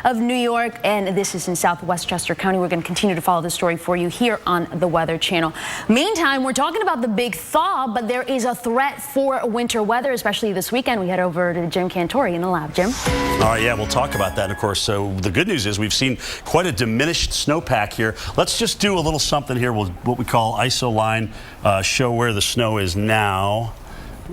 of New York, and this is in South Westchester County. We're going to continue to follow the story for you here on the Weather Channel. Meantime, we're talking about the big thaw, but there is a threat for winter weather, especially this weekend. We head over to Jim Cantori in the lab. Jim? All right, yeah, we'll talk about that, of course. So the good news is we've seen quite a diminished snowpack here. Let's just do a little something here, what we call ISO line, show where the snow is now.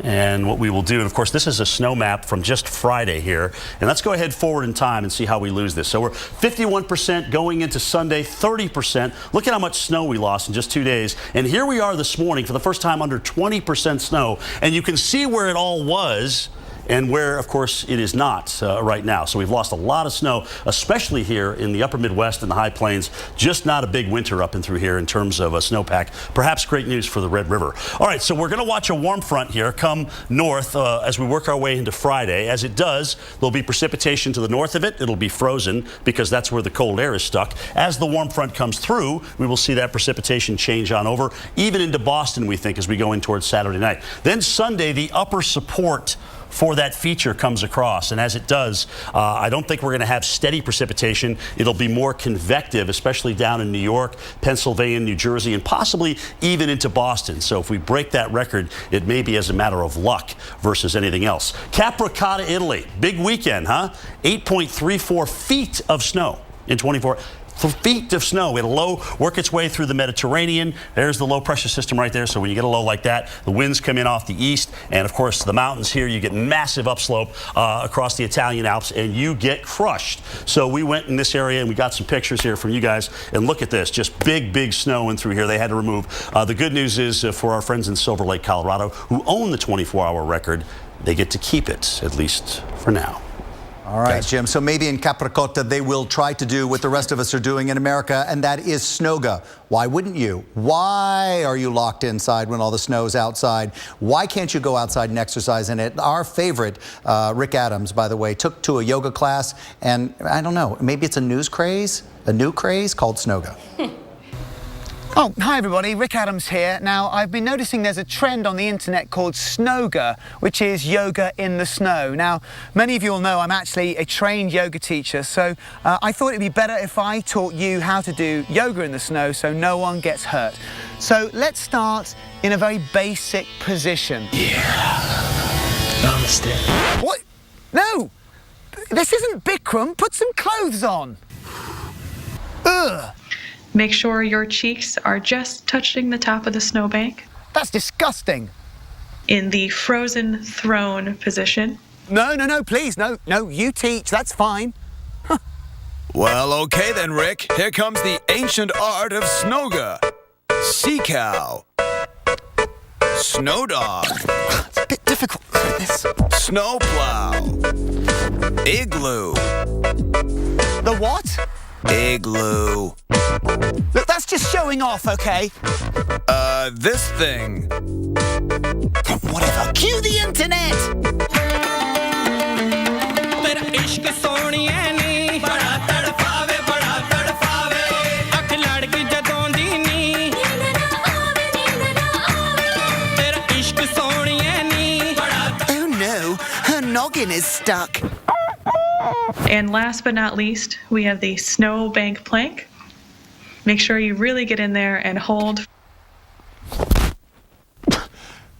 And what we will do, and of course this is a snow map from just Friday here, and let's go ahead forward in time and see how we lose this. So we're 51% going into Sunday, 30%. Look at how much snow we lost in just 2 days. And here we are this morning for the first time under 20% snow, and you can see where it all was and where, of course, it is not right now. So we've lost a lot of snow, especially here in the upper Midwest and the high plains. Just not a big winter up and through here in terms of a snowpack. Perhaps great news for the Red River. All right, so we're going to watch a warm front here come north as we work our way into Friday. As it does, there'll be precipitation to the north of it. It'll be frozen because that's where the cold air is stuck. As the warm front comes through, we will see that precipitation change on over, even into Boston, we think, as we go in towards Saturday night. Then Sunday, the upper support for that feature comes across, and as it does, I don't think we're going to have steady precipitation. It'll be more convective, especially down in New York, Pennsylvania, New Jersey, and possibly even into Boston. So if we break that record, it may be as a matter of luck versus anything else. Capricotta, Italy, big weekend, huh? 8.34 feet of snow in 24 feet of snow. We had a low work its way through the Mediterranean. There's the low pressure system right there. So when you get a low like that, the winds come in off the east, and of course the mountains here, you get massive upslope across the Italian Alps, and you get crushed. So we went in this area and we got some pictures here from you guys, and look at this, just big snow in through here. They had to remove. The good news is for our friends in Silver Lake, Colorado, who own the 24-hour record, they get to keep it, at least for now. All right, Jim. So maybe in Capricotta they will try to do what the rest of us are doing in America, and that is snowga. Why wouldn't you? Why are you locked inside when all the snow's outside? Why can't you go outside and exercise in it? Our favorite, Rick Adams, by the way, took to a yoga class, and I don't know, maybe it's a new craze called snowga. Oh, hi everybody, Rick Adams here. Now, I've been noticing there's a trend on the internet called snowga, which is yoga in the snow. Now, many of you will know I'm actually a trained yoga teacher, so I thought it'd be better if I taught you how to do yoga in the snow so no one gets hurt. So let's start in a very basic position. Yeah. Namaste. What? No! This isn't Bikram. Put some clothes on. Ugh. Make sure your cheeks are just touching the top of the snowbank. That's disgusting. In the frozen throne position. No, please, no, you teach, that's fine. Well, okay then, Rick. Here comes the ancient art of snowga. Sea cow. Snow dog. It's a bit difficult, this. Snow plow. Igloo. The what? Igloo. Look, that's just showing off, okay? This thing. Whatever. Cue the internet! Oh no, her noggin is stuck. And last but not least, we have the snowbank plank. Make sure you really get in there and hold.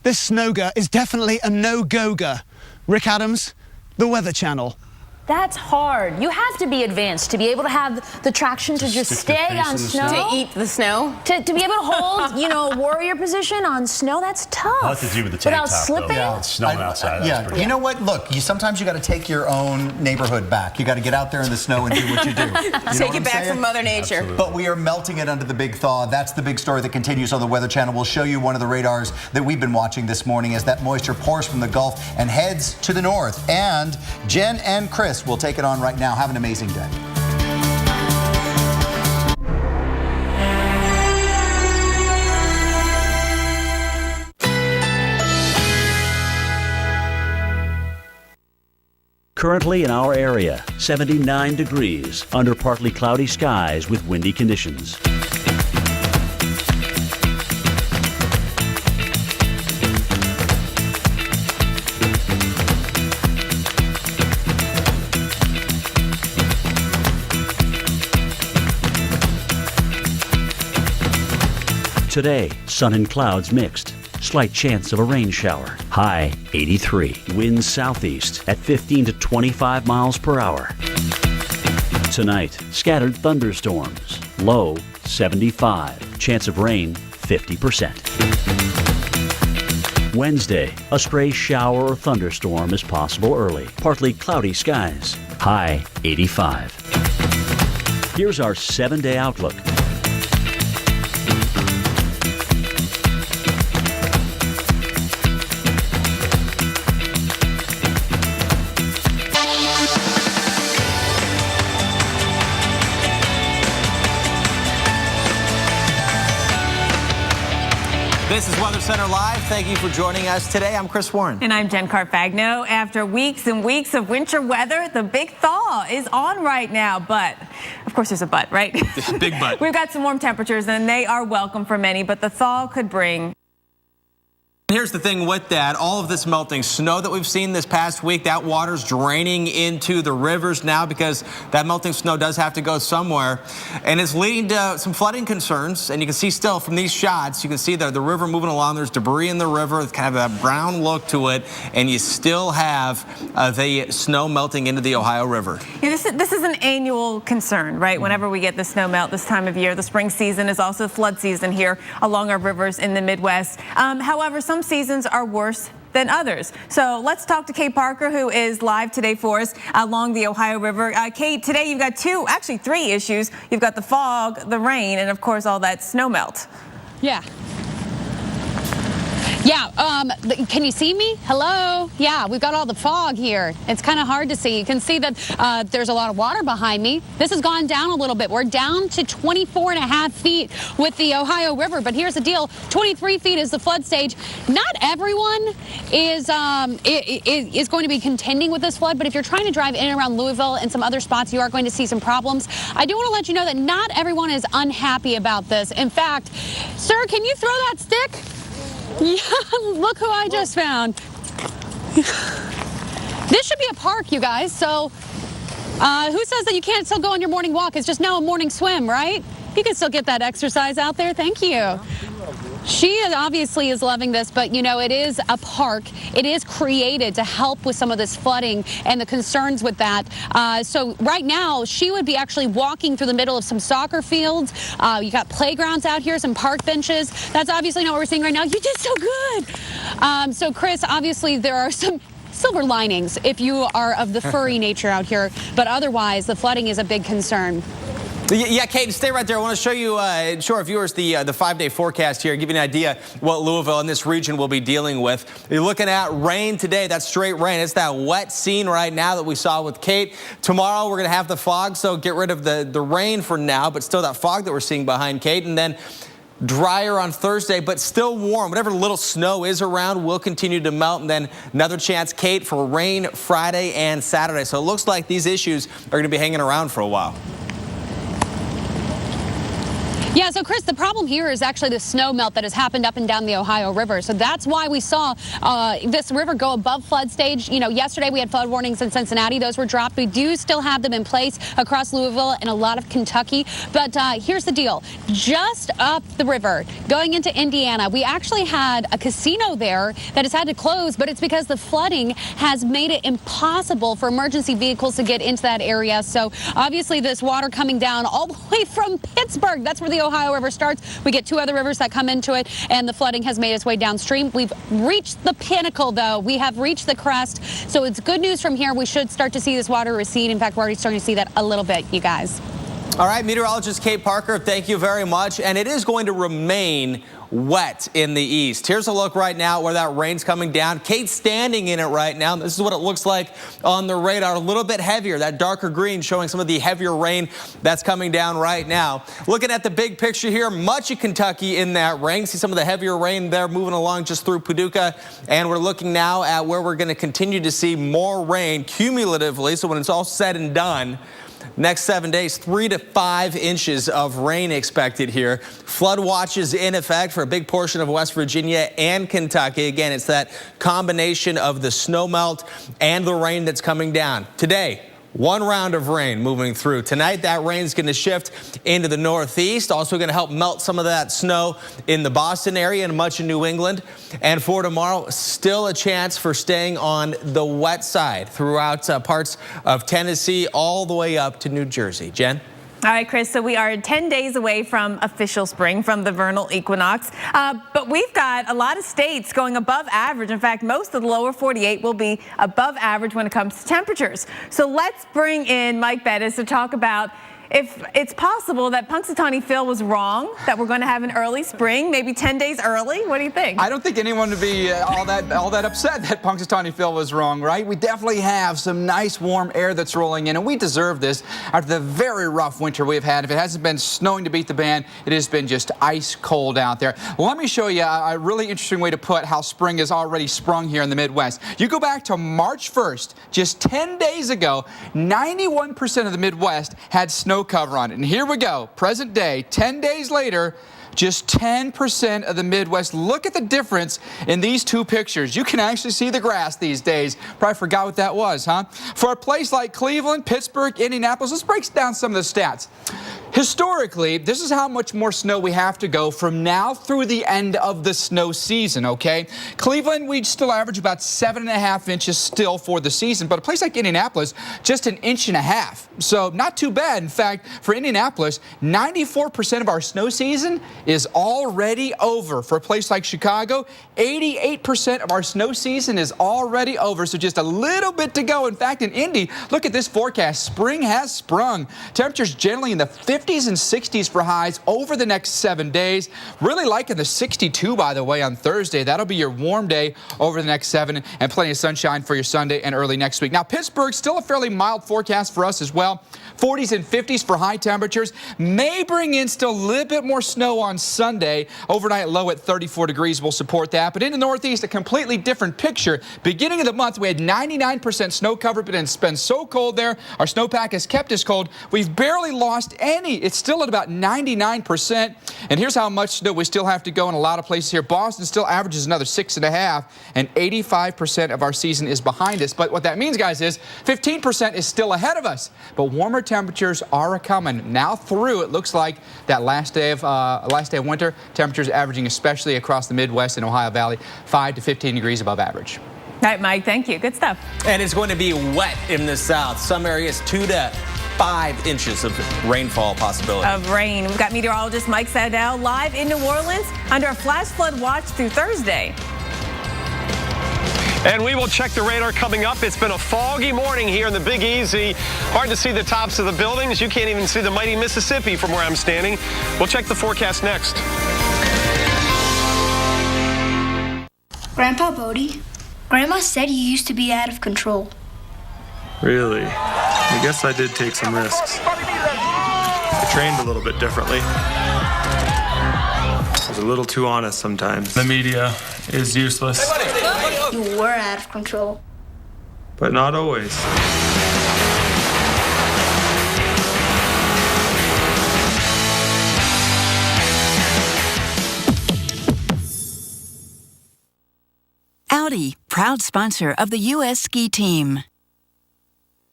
This snowga is definitely a no-goga. Rick Adams, the Weather Channel. That's hard. You have to be advanced to be able to have the traction to just stay on snow. To eat the snow? To be able to hold, you know, warrior position on snow, that's tough. I'll have to do with the tank without top, slipping? though. It's snowing outside. Yeah, you know what? Look, sometimes you got to take your own neighborhood back. You got to get out there in the snow and do what you do. Take it back from Mother Nature. Absolutely. But we are melting it under the big thaw. That's the big story that continues on the Weather Channel. We'll show you one of the radars that we've been watching this morning as that moisture pours from the Gulf and heads to the north. And Jen and Chris will take it on right now. Have an amazing day. Currently in our area, 79 degrees under partly cloudy skies with windy conditions. Today, sun and clouds mixed. Slight chance of a rain shower. High 83. Winds southeast at 15 to 25 miles per hour. Tonight, scattered thunderstorms. Low 75. Chance of rain 50%. Wednesday, a stray shower or thunderstorm is possible early. Partly cloudy skies. High 85. Here's our 7-day outlook. This is Weather Center Live. Thank you for joining us today. I'm Chris Warren. And I'm Jen Carfagno. After weeks and weeks of winter weather, the big thaw is on right now. But, of course, there's a but, right? Big but. We've got some warm temperatures, and they are welcome for many, but the thaw could bring... Here's the thing with that, all of this melting snow that we've seen this past week, that water's draining into the rivers now because that melting snow does have to go somewhere. And it's leading to some flooding concerns. And you can see still from these shots, you can see the river moving along. There's debris in the river, it's kind of that brown look to it. And you still have the snow melting into the Ohio River. Yeah, this is an annual concern, right? Whenever we get the snow melt this time of year, the spring season is also flood season here along our rivers in the Midwest. However, some seasons are worse than others. So let's talk to Kate Parker, who is live today for us along the Ohio River. Kate, today you've got three issues. You've got the fog, the rain, and of course all that snow melt. Yeah. Can you see me? Hello? Yeah, we've got all the fog here. It's kind of hard to see. You can see that there's a lot of water behind me. This has gone down a little bit. We're down to 24.5 feet with the Ohio River, but here's the deal. 23 feet is the flood stage. Not everyone is going to be contending with this flood, but if you're trying to drive in and around Louisville and some other spots, you are going to see some problems. I do want to let you know that not everyone is unhappy about this. In fact, sir, can you throw that stick? Yeah, look who I just found. This should be a park, you guys. So who says that you can't still go on your morning walk? It's just now a morning swim, right? You can still get that exercise out there. Thank you. She obviously is loving this, but you know, it is a park. It is created to help with some of this flooding and the concerns with that. So right now, she would be actually walking through the middle of some soccer fields. You got playgrounds out here, some park benches. That's obviously not what we're seeing right now. You did so good. So Chris, obviously there are some silver linings if you are of the furry nature out here, but otherwise the flooding is a big concern. Yeah, Kate, stay right there. I want to show you, show our viewers the 5-day forecast here, give you an idea what Louisville and this region will be dealing with. You're looking at rain today. That's straight rain. It's that wet scene right now that we saw with Kate. Tomorrow we're going to have the fog, so get rid of the rain for now, but still that fog that we're seeing behind Kate. And then drier on Thursday, but still warm. Whatever little snow is around will continue to melt. And then another chance, Kate, for rain Friday and Saturday. So it looks like these issues are going to be hanging around for a while. Yeah, so Chris, the problem here is actually the snow melt that has happened up and down the Ohio River. So that's why we saw this river go above flood stage. You know, yesterday we had flood warnings in Cincinnati. Those were dropped. We do still have them in place across Louisville and a lot of Kentucky. But here's the deal. Just up the river, going into Indiana, we actually had a casino there that has had to close, but it's because the flooding has made it impossible for emergency vehicles to get into that area. So obviously this water coming down all the way from Pittsburgh, that's where the Ohio River starts. We get two other rivers that come into it, and the flooding has made its way downstream. We've reached the pinnacle, though. We have reached the crest, so it's good news from here. We should start to see this water recede. In fact, we're already starting to see that a little bit, you guys. All right, meteorologist Kate Parker, thank you very much. And it is going to remain wet in the east. Here's a look right now where that rain's coming down. Kate's standing in it right now. This is what it looks like on the radar. A little bit heavier, that darker green showing some of the heavier rain that's coming down right now. Looking at the big picture here, much of Kentucky in that rain. See some of the heavier rain there moving along just through Paducah. And we're looking now at where we're going to continue to see more rain cumulatively. So when it's all said and done, next 7 days, 3 to 5 inches of rain expected here. Flood watches in effect for a big portion of West Virginia and Kentucky. Again, it's that combination of the snow melt and the rain that's coming down. Today, One round of rain moving through. Tonight, that rain is going to shift into the northeast. Also going to help melt some of that snow in the Boston area and much of New England. And for tomorrow, still a chance for staying on the wet side throughout parts of Tennessee all the way up to New Jersey. Jen? All right, Chris, so we are 10 days away from official spring, from the vernal equinox. But we've got a lot of states going above average. In fact, most of the lower 48 will be above average when it comes to temperatures. So let's bring in Mike Bettis to talk about if it's possible that Punxsutawney Phil was wrong, that we're going to have an early spring, maybe 10 days early. What do you think? I don't think anyone would be all that upset that Punxsutawney Phil was wrong, right? We definitely have some nice warm air that's rolling in, and we deserve this after the very rough winter we've had. If it hasn't been snowing to beat the band, it has been just ice cold out there. Well, let me show you a really interesting way to put how spring is already sprung here in the Midwest. You go back to March 1st, just 10 days ago, 91% of the Midwest had snow cover on it. And here we go, present day, 10 days later, just 10% of the Midwest. Look at the difference in these two pictures. You can actually see the grass these days. Probably forgot what that was, huh? For a place like Cleveland, Pittsburgh, Indianapolis, let's break down some of the stats. Historically, this is how much more snow we have to go from now through the end of the snow season, okay? Cleveland, we'd still average about 7.5 inches still for the season, but a place like Indianapolis, just 1.5 inches. So not too bad. In fact, for Indianapolis, 94% of our snow season is already over. For a place like Chicago, 88% of our snow season is already over, so just a little bit to go. In fact, in Indy, look at this forecast. Spring has sprung. Temperatures generally in the 50s and 60s for highs over the next 7 days. Really liking the 62, by the way, on Thursday. That'll be your warm day over the next 7, and plenty of sunshine for your Sunday and early next week. Now, Pittsburgh, still a fairly mild forecast for us as well. 40s and 50s for high temperatures. May bring in still a little bit more snow on Sunday. Overnight low at 34 degrees will support that. But in the Northeast, a completely different picture. Beginning of the month, we had 99% snow cover, but it's been so cold there. Our snowpack has kept us cold. We've barely lost any. It's still at about 99%. And here's how much snow we still have to go in a lot of places here. Boston still averages another 6.5, and 85% of our season is behind us. But what that means, guys, is 15% is still ahead of us. But warmer temperatures are coming. Now through, it looks like that last day of winter, temperatures averaging, especially across the Midwest and Ohio Valley, 5 to 15 degrees above average. All right, Mike, thank you. Good stuff. And it's going to be wet in the south. Some areas 2 to 5 inches of rainfall possibility. Of rain. We've got meteorologist Mike Sadell live in New Orleans under a flash flood watch through Thursday. And we will check the radar coming up. It's been a foggy morning here in the Big Easy. Hard to see the tops of the buildings. You can't even see the mighty Mississippi from where I'm standing. We'll check the forecast next. Grandpa Bodie, Grandma said you used to be out of control. Really? I guess I did take some risks. I trained a little bit differently. I was a little too honest sometimes. The media is useless. You were out of control. But not always. Audi, proud sponsor of the U.S. Ski Team.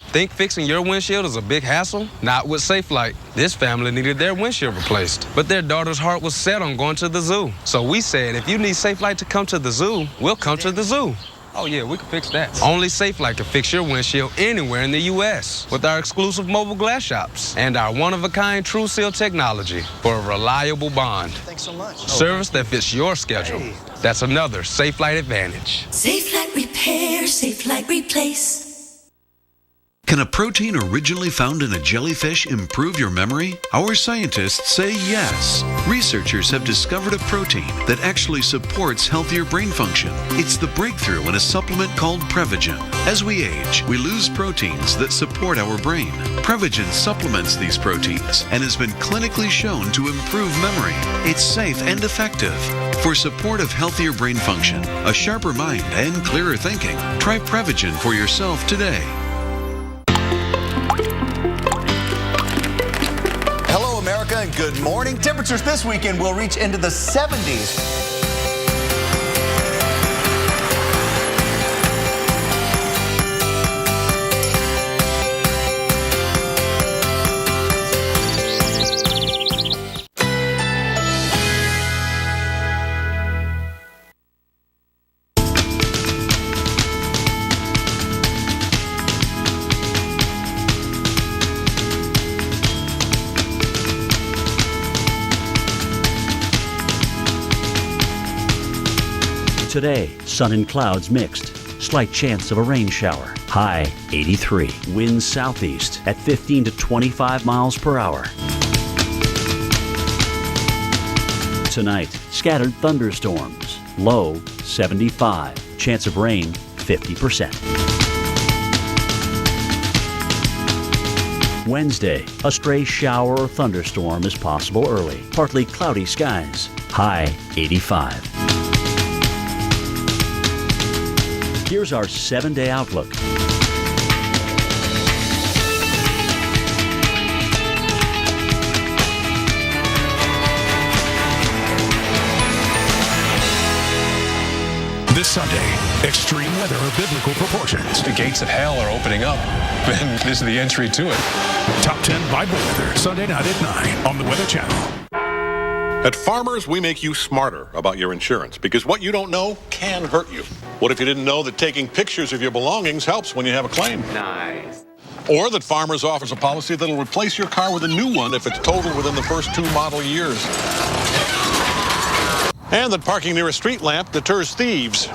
Think fixing your windshield is a big hassle? Not with SafeLight. This family needed their windshield replaced, but their daughter's heart was set on going to the zoo. So we said, if you need SafeLight to come to the zoo, we'll come to the zoo. Oh yeah, we can fix that. Only SafeLight can fix your windshield anywhere in the U.S. with our exclusive mobile glass shops and our one-of-a-kind True Seal technology for a reliable bond. Thanks so much. Service that fits your schedule. Hey. That's another SafeLight advantage. SafeLight repair, SafeLight replace. Can a protein originally found in a jellyfish improve your memory? Our scientists say yes. Researchers have discovered a protein that actually supports healthier brain function. It's the breakthrough in a supplement called Prevagen. As we age, we lose proteins that support our brain. Prevagen supplements these proteins and has been clinically shown to improve memory. It's safe and effective. For support of healthier brain function, a sharper mind, and clearer thinking, try Prevagen for yourself today. Hello, America, and good morning. Temperatures this weekend will reach into the 70s. today, sun and clouds mixed. Slight chance of a rain shower. High 83. Winds southeast at 15 to 25 miles per hour. Tonight, scattered thunderstorms. Low 75. Chance of rain 50%. Wednesday, a stray shower or thunderstorm is possible early. Partly cloudy skies. High 85. Here's our 7-day outlook. This Sunday, extreme weather of biblical proportions. The gates of hell are opening up, and this is the entry to it. Top 10 Bible weather, Sunday night at 9 on the Weather Channel. At Farmers, we make you smarter about your insurance because what you don't know can hurt you. What if you didn't know that taking pictures of your belongings helps when you have a claim? Nice. Or that Farmers offers a policy that'll replace your car with a new one if it's totaled within the first 2 model years. And that parking near a street lamp deters thieves.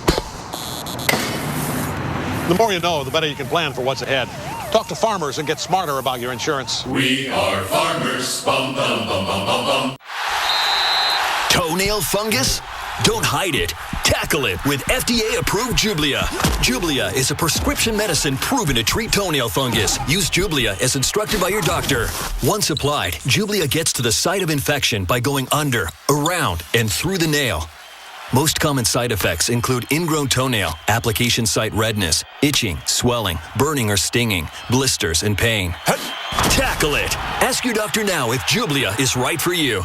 The more you know, the better you can plan for what's ahead. Talk to Farmers and get smarter about your insurance. We are farmers. Bum, bum, bum, bum, bum, bum. Toenail fungus? Don't hide it. Tackle it with FDA-approved Jublia. Jublia is a prescription medicine proven to treat toenail fungus. Use Jublia as instructed by your doctor. Once applied, Jublia gets to the site of infection by going under, around, and through the nail. Most common side effects include ingrown toenail, application site redness, itching, swelling, burning or stinging, blisters, and pain. Tackle it. Ask your doctor now if Jublia is right for you.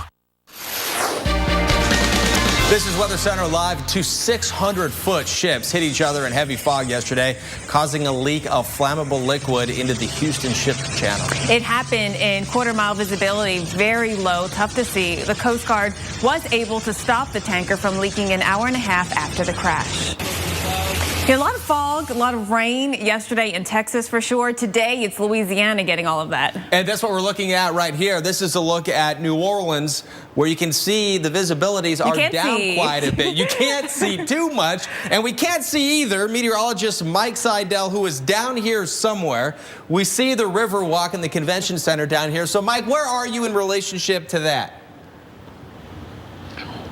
This is Weather Center Live. 2 600-foot ships hit each other in heavy fog yesterday, causing a leak of flammable liquid into the Houston Ship Channel. It happened in quarter-mile visibility, very low, tough to see. The Coast Guard was able to stop the tanker from leaking an hour and a half after the crash. A lot of fog, a lot of rain yesterday in Texas for sure. Today, it's Louisiana getting all of that. And that's what we're looking at right here. This is a look at New Orleans, where you can see the visibilities are down quite a bit. You can't see too much, and we can't see either. Meteorologist Mike Seidel, who is down here somewhere. We see the Riverwalk in the convention center down here. So, Mike, where are you in relationship to that?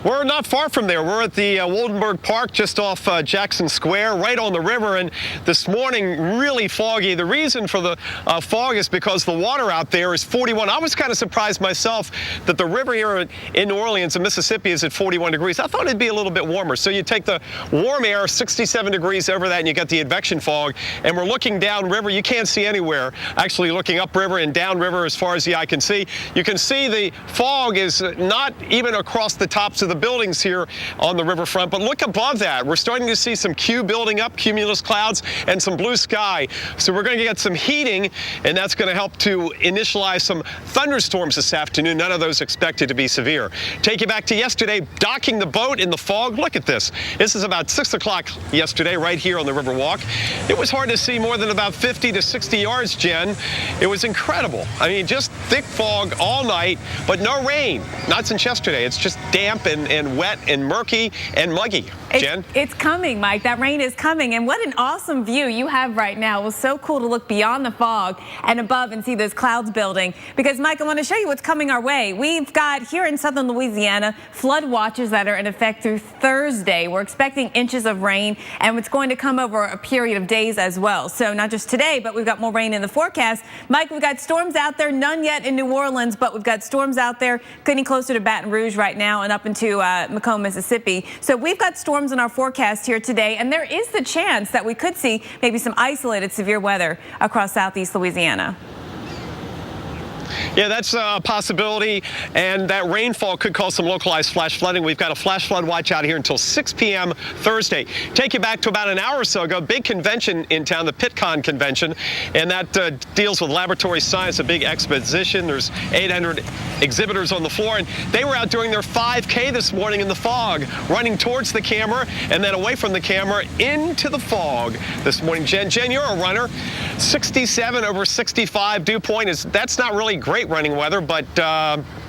We're not far from there. We're at the Woldenberg Park just off Jackson Square, right on the river. And this morning, really foggy. The reason for the fog is because the water out there is 41. I was kind of surprised myself that the river here in New Orleans and Mississippi is at 41 degrees. I thought it'd be a little bit warmer. So you take the warm air, 67 degrees over that, and you get the advection fog. And we're looking downriver. You can't see anywhere. Actually looking upriver and downriver as far as the eye can see. You can see the fog is not even across the tops of the buildings here on the riverfront, but look above that. We're starting to see some building up, cumulus clouds, and some blue sky. So we're going to get some heating, and that's going to help to initialize some thunderstorms this afternoon. None of those expected to be severe. Take you back to yesterday, docking the boat in the fog. Look at this. This is about 6 o'clock yesterday, right here on the Riverwalk. It was hard to see more than about 50 to 60 yards, Jen. It was incredible. I mean, just thick fog all night, but no rain. Not since yesterday. It's just damp and wet and murky and muggy. Jen? It's coming, Mike. That rain is coming. And what an awesome view you have right now. It was so cool to look beyond the fog and above and see those clouds building. Because, Mike, I want to show you what's coming our way. We've got here in southern Louisiana flood watches that are in effect through Thursday. We're expecting inches of rain, and it's going to come over a period of days as well. So not just today, but we've got more rain in the forecast. Mike, we've got storms out there, none yet in New Orleans, but we've got storms out there getting closer to Baton Rouge right now and up into Macomb, Mississippi. So we've got storms in our forecast here today, and there is the chance that we could see maybe some isolated severe weather across southeast Louisiana. Yeah, that's a possibility, and that rainfall could cause some localized flash flooding. We've got a flash flood watch out here until 6 p.m. Thursday. Take you back to about an hour or so ago, big convention in town, the Pittcon convention, and that deals with laboratory science, a big exposition. There's 800 exhibitors on the floor, and they were out doing their 5K this morning in the fog, running towards the camera and then away from the camera into the fog this morning. Jen, you're a runner. 67 over 65 dew point that's not really great running weather, but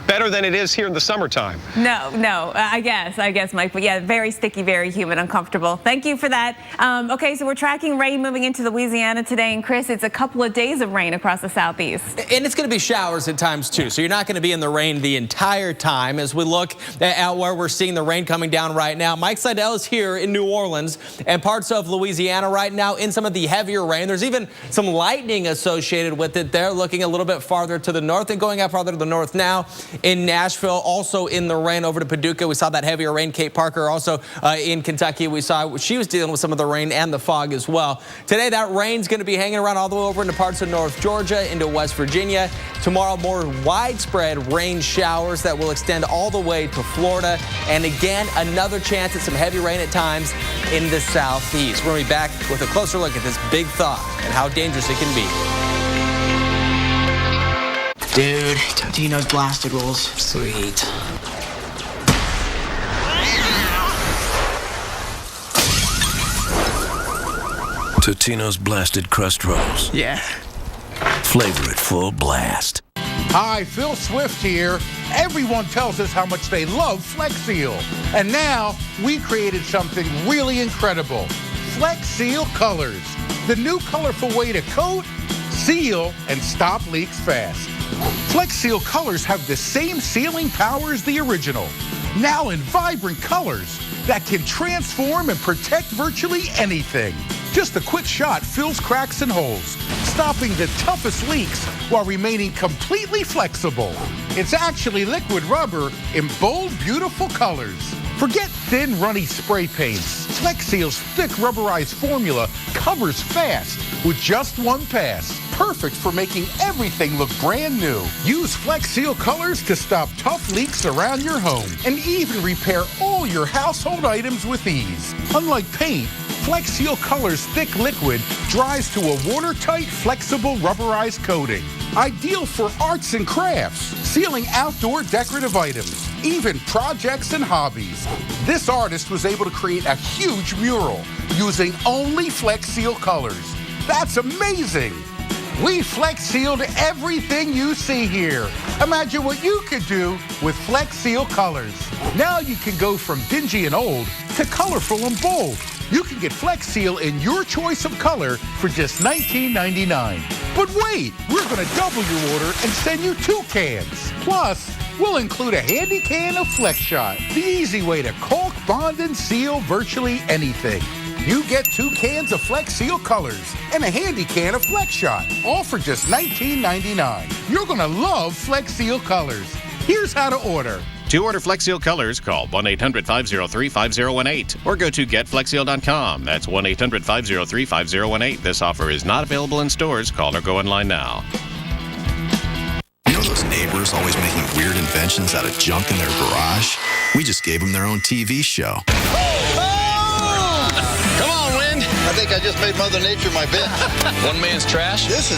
better than it is here in the summertime. No, I guess, Mike. But yeah, very sticky, very humid, uncomfortable. Thank you for that. Okay, so we're tracking rain moving into Louisiana today. And Chris, it's a couple of days of rain across the southeast. And it's going to be showers at times too. So you're not going to be in the rain the entire time. As we look at where we're seeing the rain coming down right now, Mike Seidel is here in New Orleans and parts of Louisiana right now in some of the heavier rain. There's even some lightning associated with it there, looking a little bit farther to the north and going out farther to the north now in Nashville. Also in the rain over to Paducah. We saw that heavier rain. Kate Parker also in Kentucky. We saw she was dealing with some of the rain and the fog as well. Today that rain's going to be hanging around all the way over into parts of North Georgia, into West Virginia. Tomorrow, more widespread rain showers that will extend all the way to Florida. And again, another chance at some heavy rain at times in the southeast. We're going to be back with a closer look at this big thaw and how dangerous it can be. Dude, Totino's blasted rolls. Sweet. Totino's blasted crust rolls. Yeah. Flavor it full blast. Hi, Phil Swift here. Everyone tells us how much they love Flex Seal. And now we created something really incredible. Flex Seal Colors. The new colorful way to coat, seal, and stop leaks fast. Flex Seal Colors have the same sealing power as the original. Now in vibrant colors that can transform and protect virtually anything. Just a quick shot fills cracks and holes, stopping the toughest leaks while remaining completely flexible. It's actually liquid rubber in bold, beautiful colors. Forget thin, runny spray paints. Flex Seal's thick rubberized formula covers fast with just one pass. Perfect for making everything look brand new. Use Flex Seal Colors to stop tough leaks around your home and even repair all your household items with ease. Unlike paint, Flex Seal Colors thick liquid dries to a watertight, flexible, rubberized coating. Ideal for arts and crafts, sealing outdoor decorative items, even projects and hobbies. This artist was able to create a huge mural using only Flex Seal Colors. That's amazing! We Flex Sealed everything you see here. Imagine what you could do with Flex Seal Colors. Now you can go from dingy and old to colorful and bold. You can get Flex Seal in your choice of color for just $19.99. But wait, we're going to double your order and send you 2 cans. Plus, we'll include a handy can of Flex Shot, the easy way to caulk, bond, and seal virtually anything. You get 2 cans of Flex Seal Colors and a handy can of Flex Shot, all for just $19.99. You're going to love Flex Seal Colors. Here's how to order. To order Flex Seal Colors, call 1-800-503-5018 or go to getflexseal.com. That's 1-800-503-5018. This offer is not available in stores. Call or go online now. You know those neighbors always making weird inventions out of junk in their garage? We just gave them their own TV show. Come on, Wind. I think I just made Mother Nature my bitch. One man's trash. This is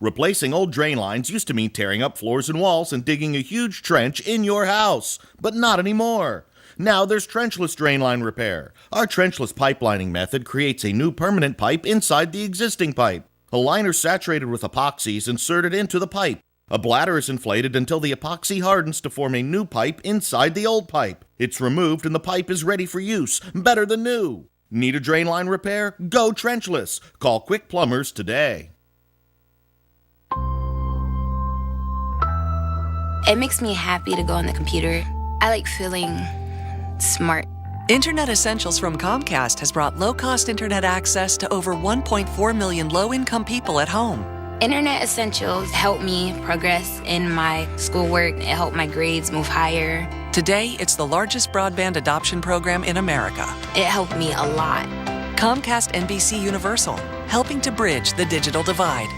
Replacing old drain lines used to mean tearing up floors and walls and digging a huge trench in your house, but not anymore. Now there's trenchless drain line repair. Our trenchless pipelining method creates a new permanent pipe inside the existing pipe. A liner saturated with epoxy is inserted into the pipe. A bladder is inflated until the epoxy hardens to form a new pipe inside the old pipe. It's removed and the pipe is ready for use, better than new. Need a drain line repair? Go trenchless. Call Quick Plumbers today. It makes me happy to go on the computer. I like feeling smart. Internet Essentials from Comcast has brought low-cost internet access to over 1.4 million low-income people at home. Internet Essentials helped me progress in my schoolwork. It helped my grades move higher. Today, it's the largest broadband adoption program in America. It helped me a lot. Comcast NBC Universal, helping to bridge the digital divide.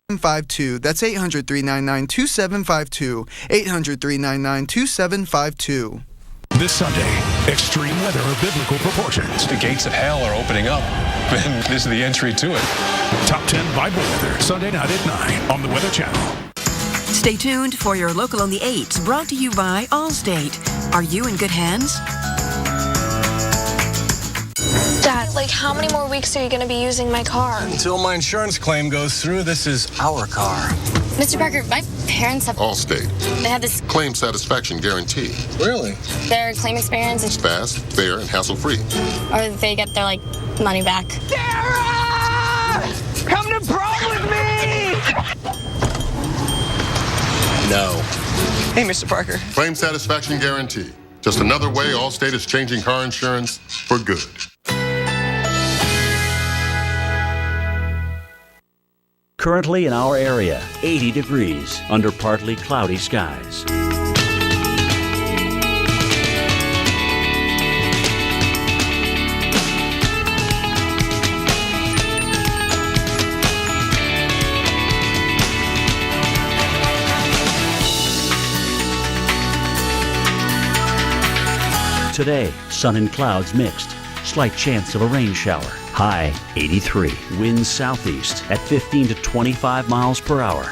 2752. That's 800-399-2752. 800-399-2752. This Sunday, extreme weather of biblical proportions. The gates of hell are opening up, and this is the entry to it. Top 10 Bible weather, Sunday night at 9 on the Weather Channel. Stay tuned for your Local on the 8s, brought to you by Allstate. Are you in good hands? Dad, Like, how many more weeks are you going to be using my car? Until my insurance claim goes through, this is our car. Mr. Parker, my parents have... Allstate. They have this... Claim satisfaction guarantee. Really? Their claim experience is... Fast, fair, and hassle-free. Or they get their, like, money back. Sarah! Come to prom with me! No. Hey, Mr. Parker. Claim satisfaction guarantee. Just another way Allstate is changing car insurance for good. Currently in our area, 80 degrees under partly cloudy skies. Today, sun and clouds mixed. Slight chance of a rain shower. High 83. Winds southeast at 15 to 25 miles per hour.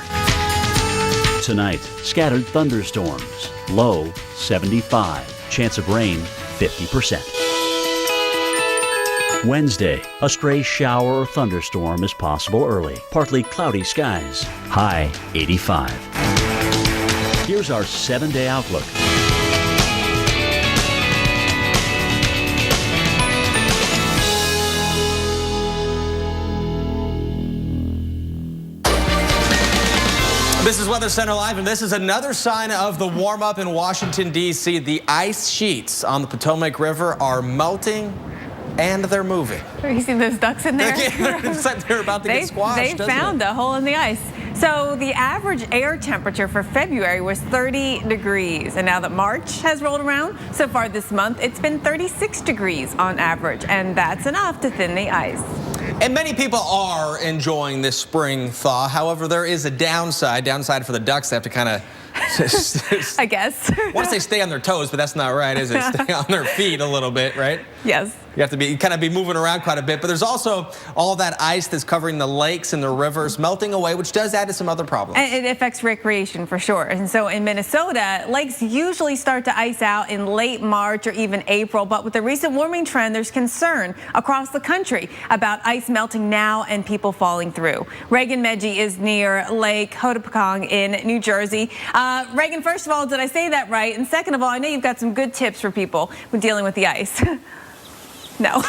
Tonight, scattered thunderstorms. Low 75. Chance of rain 50%. Wednesday, a stray shower or thunderstorm is possible early. Partly cloudy skies. High 85. Here's our 7-day outlook. This is Weather Center Live, and this is another sign of the warm-up in Washington, D.C. The ice sheets on the Potomac River are melting, and they're moving. You see those ducks in there? They're about to get squashed. They found a hole in the ice. So the average air temperature for February was 30 degrees. And now that March has rolled around, so far this month, it's been 36 degrees on average. And that's enough to thin the ice. And many people are enjoying this spring thaw. However, there is a downside for the ducks. They have to kind of, I guess. I want to say stay on their toes, but that's not right, is it? Stay on their feet a little bit, right? Yes. You have to be kind of be moving around quite a bit. But there's also all that ice that's covering the lakes and the rivers melting away, which does add to some other problems. And it affects recreation for sure. And so in Minnesota, lakes usually start to ice out in late March or even April. But with the recent warming trend, there's concern across the country about ice melting now and people falling through. Reagan Medji is near Lake Hopatcong in New Jersey. Reagan, first of all, did I say that right? And second of all, I know you've got some good tips for people when dealing with the ice. No.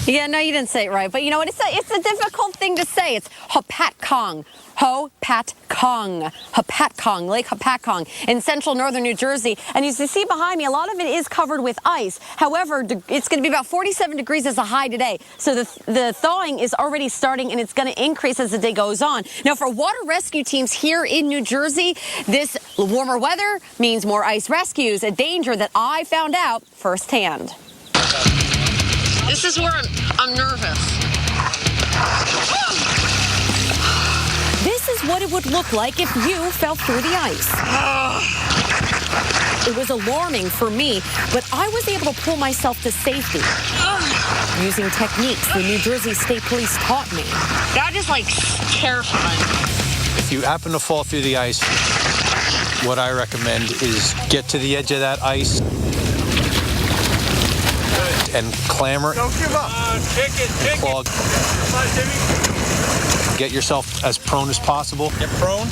Yeah, no, you didn't say it right. But you know what? It's a difficult thing to say. It's Hopatcong. Hopatcong. Hopatcong. Lake Hopatcong in central northern New Jersey. And as you see behind me, a lot of it is covered with ice. However, it's going to be about 47 degrees as a high today. So the thawing is already starting, and it's going to increase as the day goes on. Now, for water rescue teams here in New Jersey, this warmer weather means more ice rescues, a danger that I found out firsthand. This is where I'm nervous. This is what it would look like if you fell through the ice. It was alarming for me, but I was able to pull myself to safety using techniques the New Jersey State Police taught me. That is like terrifying. If you happen to fall through the ice, what I recommend is get to the edge of that ice and clamber. Don't give up. Kick it. Plug. Get yourself as prone as possible. Get prone.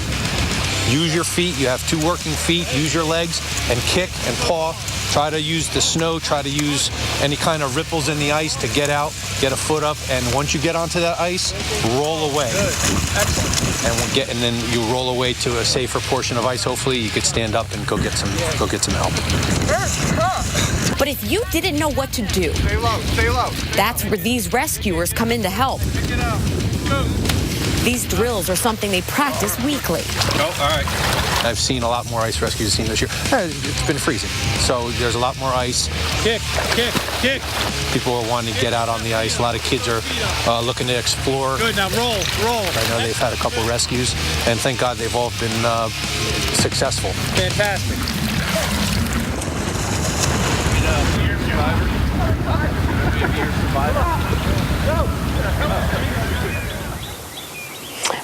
Use your feet. You have 2 working feet. Use your legs and kick and paw. Try to use the snow. Try to use any kind of ripples in the ice to get out, get a foot up, and once you get onto that ice, roll away. Good. Excellent. And then you roll away to a safer portion of ice. Hopefully, you could stand up and go get some help. But if you didn't know what to do, Stay low. Stay low. that's where these rescuers come in to help. Pick it up. Go. These drills are something they practice weekly. Oh, all right. I've seen a lot more ice rescues seen this year. It's been freezing, so there's a lot more ice. Kick. People are wanting to get out on the ice. A lot of kids are looking to explore. Good, now roll. I know they've had a couple rescues, and thank God they've all been successful. Fantastic.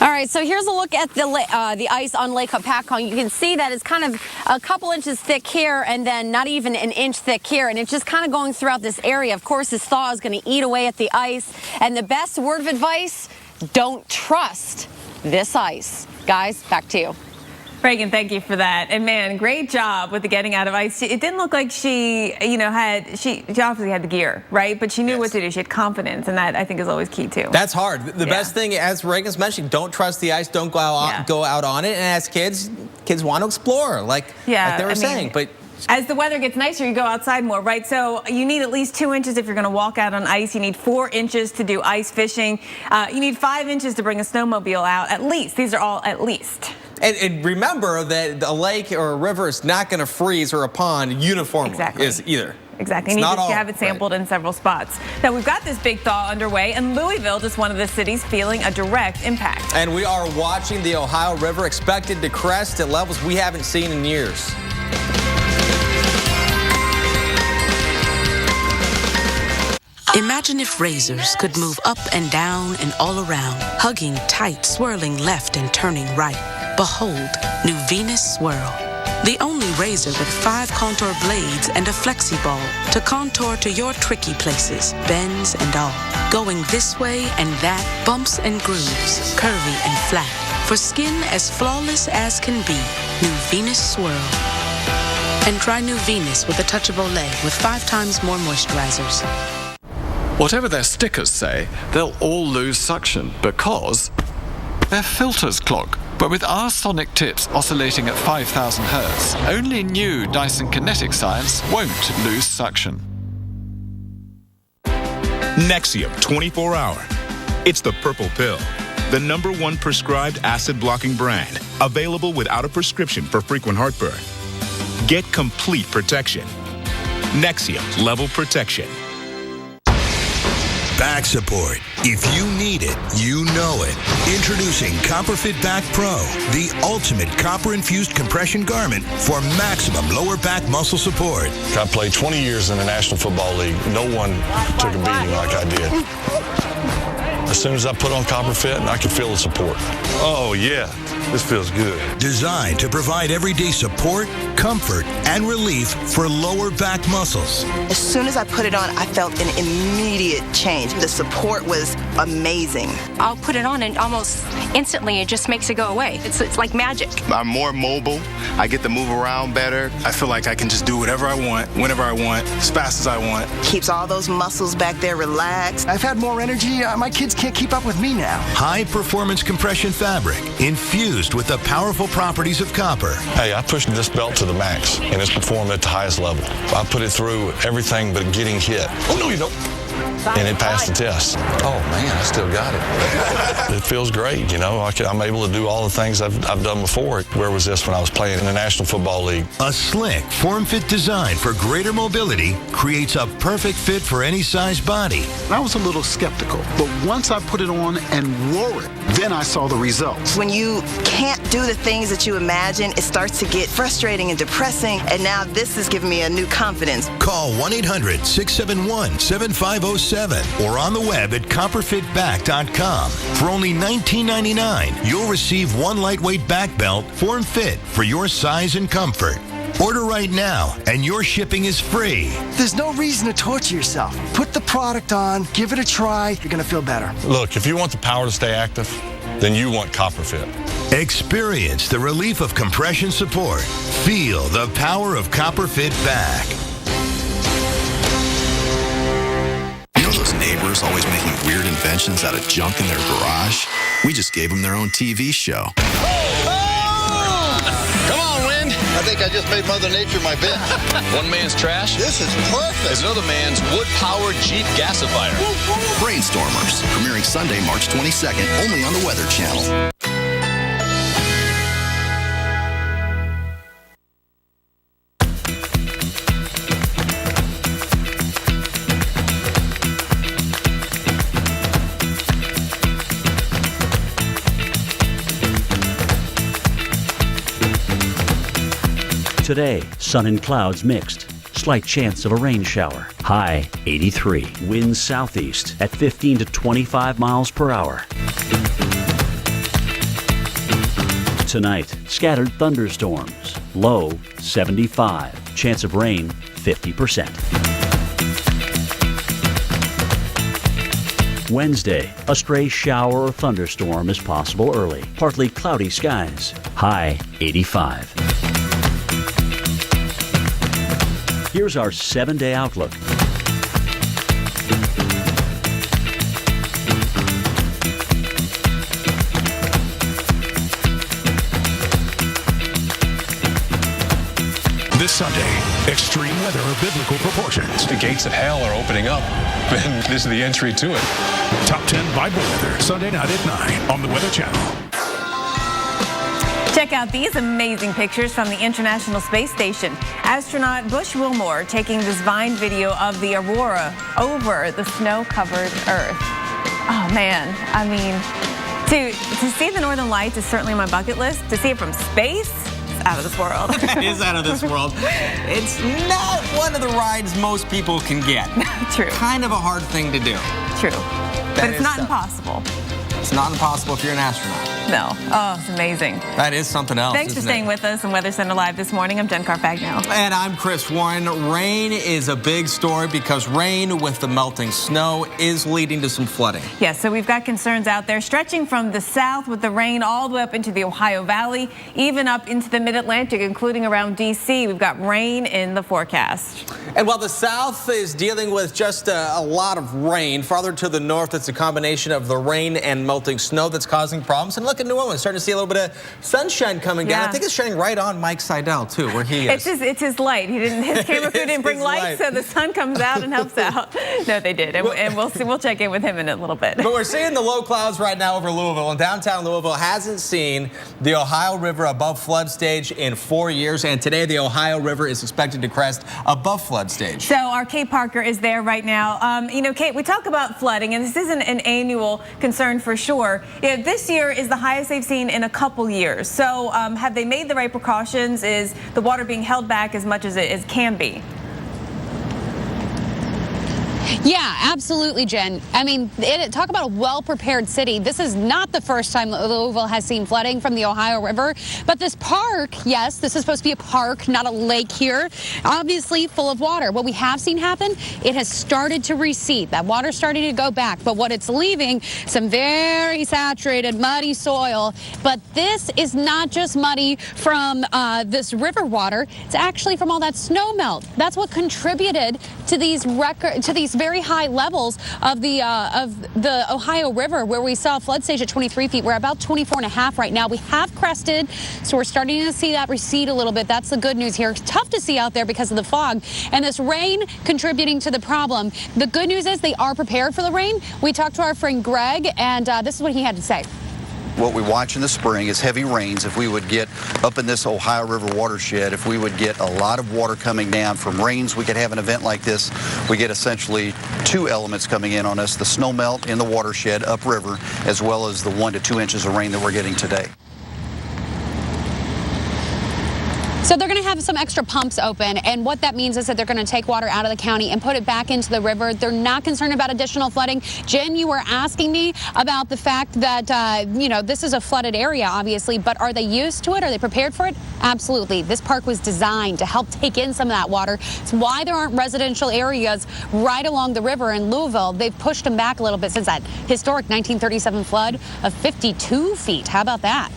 All All right, so here's a look at the ice on Lake Hopatcong. You can see that it's kind of a couple inches thick here and then not even an inch thick here, and it's just kind of going throughout this area. Of course, this thaw is going to eat away at the ice, and the best word of advice, don't trust this ice. Guys, back to you. Reagan, thank you for that. And man, great job with the getting out of ice. It didn't look like she, she obviously had the gear, right? But she knew what to do. She had confidence, and that I think is always key too. That's hard. The best thing, as Reagan's mentioning, don't trust the ice. Don't go out on it. And as kids want to explore, like they were saying. But as the weather gets nicer, you go outside more, right? So you need at least 2 inches if you're going to walk out on ice. You need 4 inches to do ice fishing. You need 5 inches to bring a snowmobile out, at least. These are all at least. And remember that a lake or a river is not going to freeze, or a pond uniformly either. Exactly. You need to have it sampled in several spots. Now, we've got this big thaw underway, and Louisville, just one of the cities feeling a direct impact. And we are watching the Ohio River expected to crest at levels we haven't seen in years. Imagine if razors could move up and down and all around, hugging tight, swirling left and turning right. Behold, new Venus Swirl. The only razor with 5 contour blades and a flexi ball to contour to your tricky places, bends and all. Going this way and that, bumps and grooves, curvy and flat. For skin as flawless as can be, new Venus Swirl. And try new Venus with a touch of Olay with 5 times more moisturizers. Whatever their stickers say, they'll all lose suction because their filters clog. But with our sonic tips oscillating at 5,000 hertz, only new Dyson Kinetic Science won't lose suction. Nexium 24 Hour. It's the purple pill. The #1 prescribed acid-blocking brand. Available without a prescription for frequent heartburn. Get complete protection. Nexium Level Protection. Back support. If you need it, you know it. Introducing CopperFit Back Pro, the ultimate copper-infused compression garment for maximum lower back muscle support. I played 20 years in the National Football League. No one took a beating like I did. As soon as I put on CopperFit, I could feel the support. Oh, yeah. This feels good. Designed to provide everyday support, comfort, and relief for lower back muscles. As soon as I put it on, I felt an immediate change. The support was amazing. I'll put it on and almost instantly it just makes it go away. It's like magic. I'm more mobile. I get to move around better. I feel like I can just do whatever I want, whenever I want, as fast as I want. Keeps all those muscles back there relaxed. I've had more energy. My kids can't keep up with me now. High-performance compression fabric infused with the powerful properties of copper. Hey, I pushed this belt to the max, and it's performed at the highest level. I put it through everything but getting hit. Oh, no, you don't. And it passed the test. Oh, man, I still got it. It feels great, I'm able to do all the things I've done before. Where was this when I was playing in the National Football League? A slick, form-fit design for greater mobility creates a perfect fit for any size body. I was a little skeptical, but once I put it on and wore it, then I saw the results. When you can't do the things that you imagine, it starts to get frustrating and depressing, and now this has given me a new confidence. Call 1-800-671-7507 or on the web at copperfitback.com. For only $19.99, you'll receive 1 lightweight back belt, form fit for your size and comfort. Order right now, and your shipping is free. There's no reason to torture yourself. Put the product on, give it a try, you're going to feel better. Look, if you want the power to stay active, then you want CopperFit. Experience the relief of compression support. Feel the power of CopperFit Back. Those neighbors always making weird inventions out of junk in their garage? We just gave them their own TV show. Come on, Wind. I think I just made Mother Nature my bed. One man's trash. This is perfect. Is another man's wood-powered Jeep gasifier. Brainstormers, premiering Sunday, March 22nd, only on the Weather Channel. Today, sun and clouds mixed. Slight chance of a rain shower. High 83. Winds southeast at 15 to 25 miles per hour. Tonight, scattered thunderstorms. Low 75. Chance of rain 50%. Wednesday, a stray shower or thunderstorm is possible early. Partly cloudy skies. High 85. Here's our 7-day outlook. This Sunday, extreme weather of biblical proportions. The gates of hell are opening up, and this is the entry to it. Top 10 Bible weather, Sunday night at 9 on the Weather Channel. Check out these amazing pictures from the International Space Station. Astronaut Bush Wilmore taking this Vine video of the aurora over the snow-covered Earth. Oh, man. I mean, to see the Northern Lights is certainly on my bucket list. To see it from space, it's out of this world. It is out of this world. It's not one of the rides most people can get. True. Kind of a hard thing to do. True. But it's not impossible. It's not impossible if you're an astronaut. No. Oh, it's amazing. That is something else. Thanks for staying with us on Weather Center Live this morning. I'm Jen Carfagno. And I'm Chris Warren. Rain is a big story because rain with the melting snow is leading to some flooding. Yeah, so we've got concerns out there stretching from the south with the rain all the way up into the Ohio Valley, even up into the mid-Atlantic, including around D.C. We've got rain in the forecast. And while the south is dealing with just a lot of rain, farther to the north, it's a combination of the rain and melting snow that's causing problems. And look at New Orleans, starting to see a little bit of sunshine coming down. I think it's shining right on Mike Seidel, too, where he is. It's his light. His camera crew didn't bring light, so the sun comes out and helps out. No, they did. And we'll check in with him in a little bit. But we're seeing the low clouds right now over Louisville. And downtown Louisville hasn't seen the Ohio River above flood stage in 4 years. And today, the Ohio River is expected to crest above flood stage. So our Kate Parker is there right now. Kate, we talk about flooding, and this isn't an annual concern for sure. This year is the highest they've seen in a couple years. So have they made the right precautions? Is the water being held back as much as it can be? Yeah, absolutely, Jen. I mean, talk about a well-prepared city. This is not the first time Louisville has seen flooding from the Ohio River. But this park, yes, this is supposed to be a park, not a lake here, obviously full of water. What we have seen happen, it has started to recede. That water's starting to go back. But what it's leaving, some very saturated, muddy soil. But this is not just muddy from this river water. It's actually from all that snow melt. That's what contributed to these very high levels of the Ohio River, where we saw a flood stage at 23 feet. We're about 24.5 right now. We have crested, so we're starting to see that recede a little bit. That's the good news here. Tough to see out there because of the fog and this rain contributing to the problem. The good news is they are prepared for the rain. We talked to our friend Greg, and this is what he had to say. What we watch in the spring is heavy rains. If we would get up in this Ohio River watershed, if we would get a lot of water coming down from rains, we could have an event like this. We get essentially two elements coming in on us, the snow melt in the watershed upriver, as well as the 1 to 2 inches of rain that we're getting today. So they're going to have some extra pumps open, and what that means is that they're going to take water out of the county and put it back into the river. They're not concerned about additional flooding. Jen, you were asking me about the fact that, this is a flooded area, obviously, but are they used to it? Are they prepared for it? Absolutely. This park was designed to help take in some of that water. It's why there aren't residential areas right along the river in Louisville. They've pushed them back a little bit since that historic 1937 flood of 52 feet. How about that?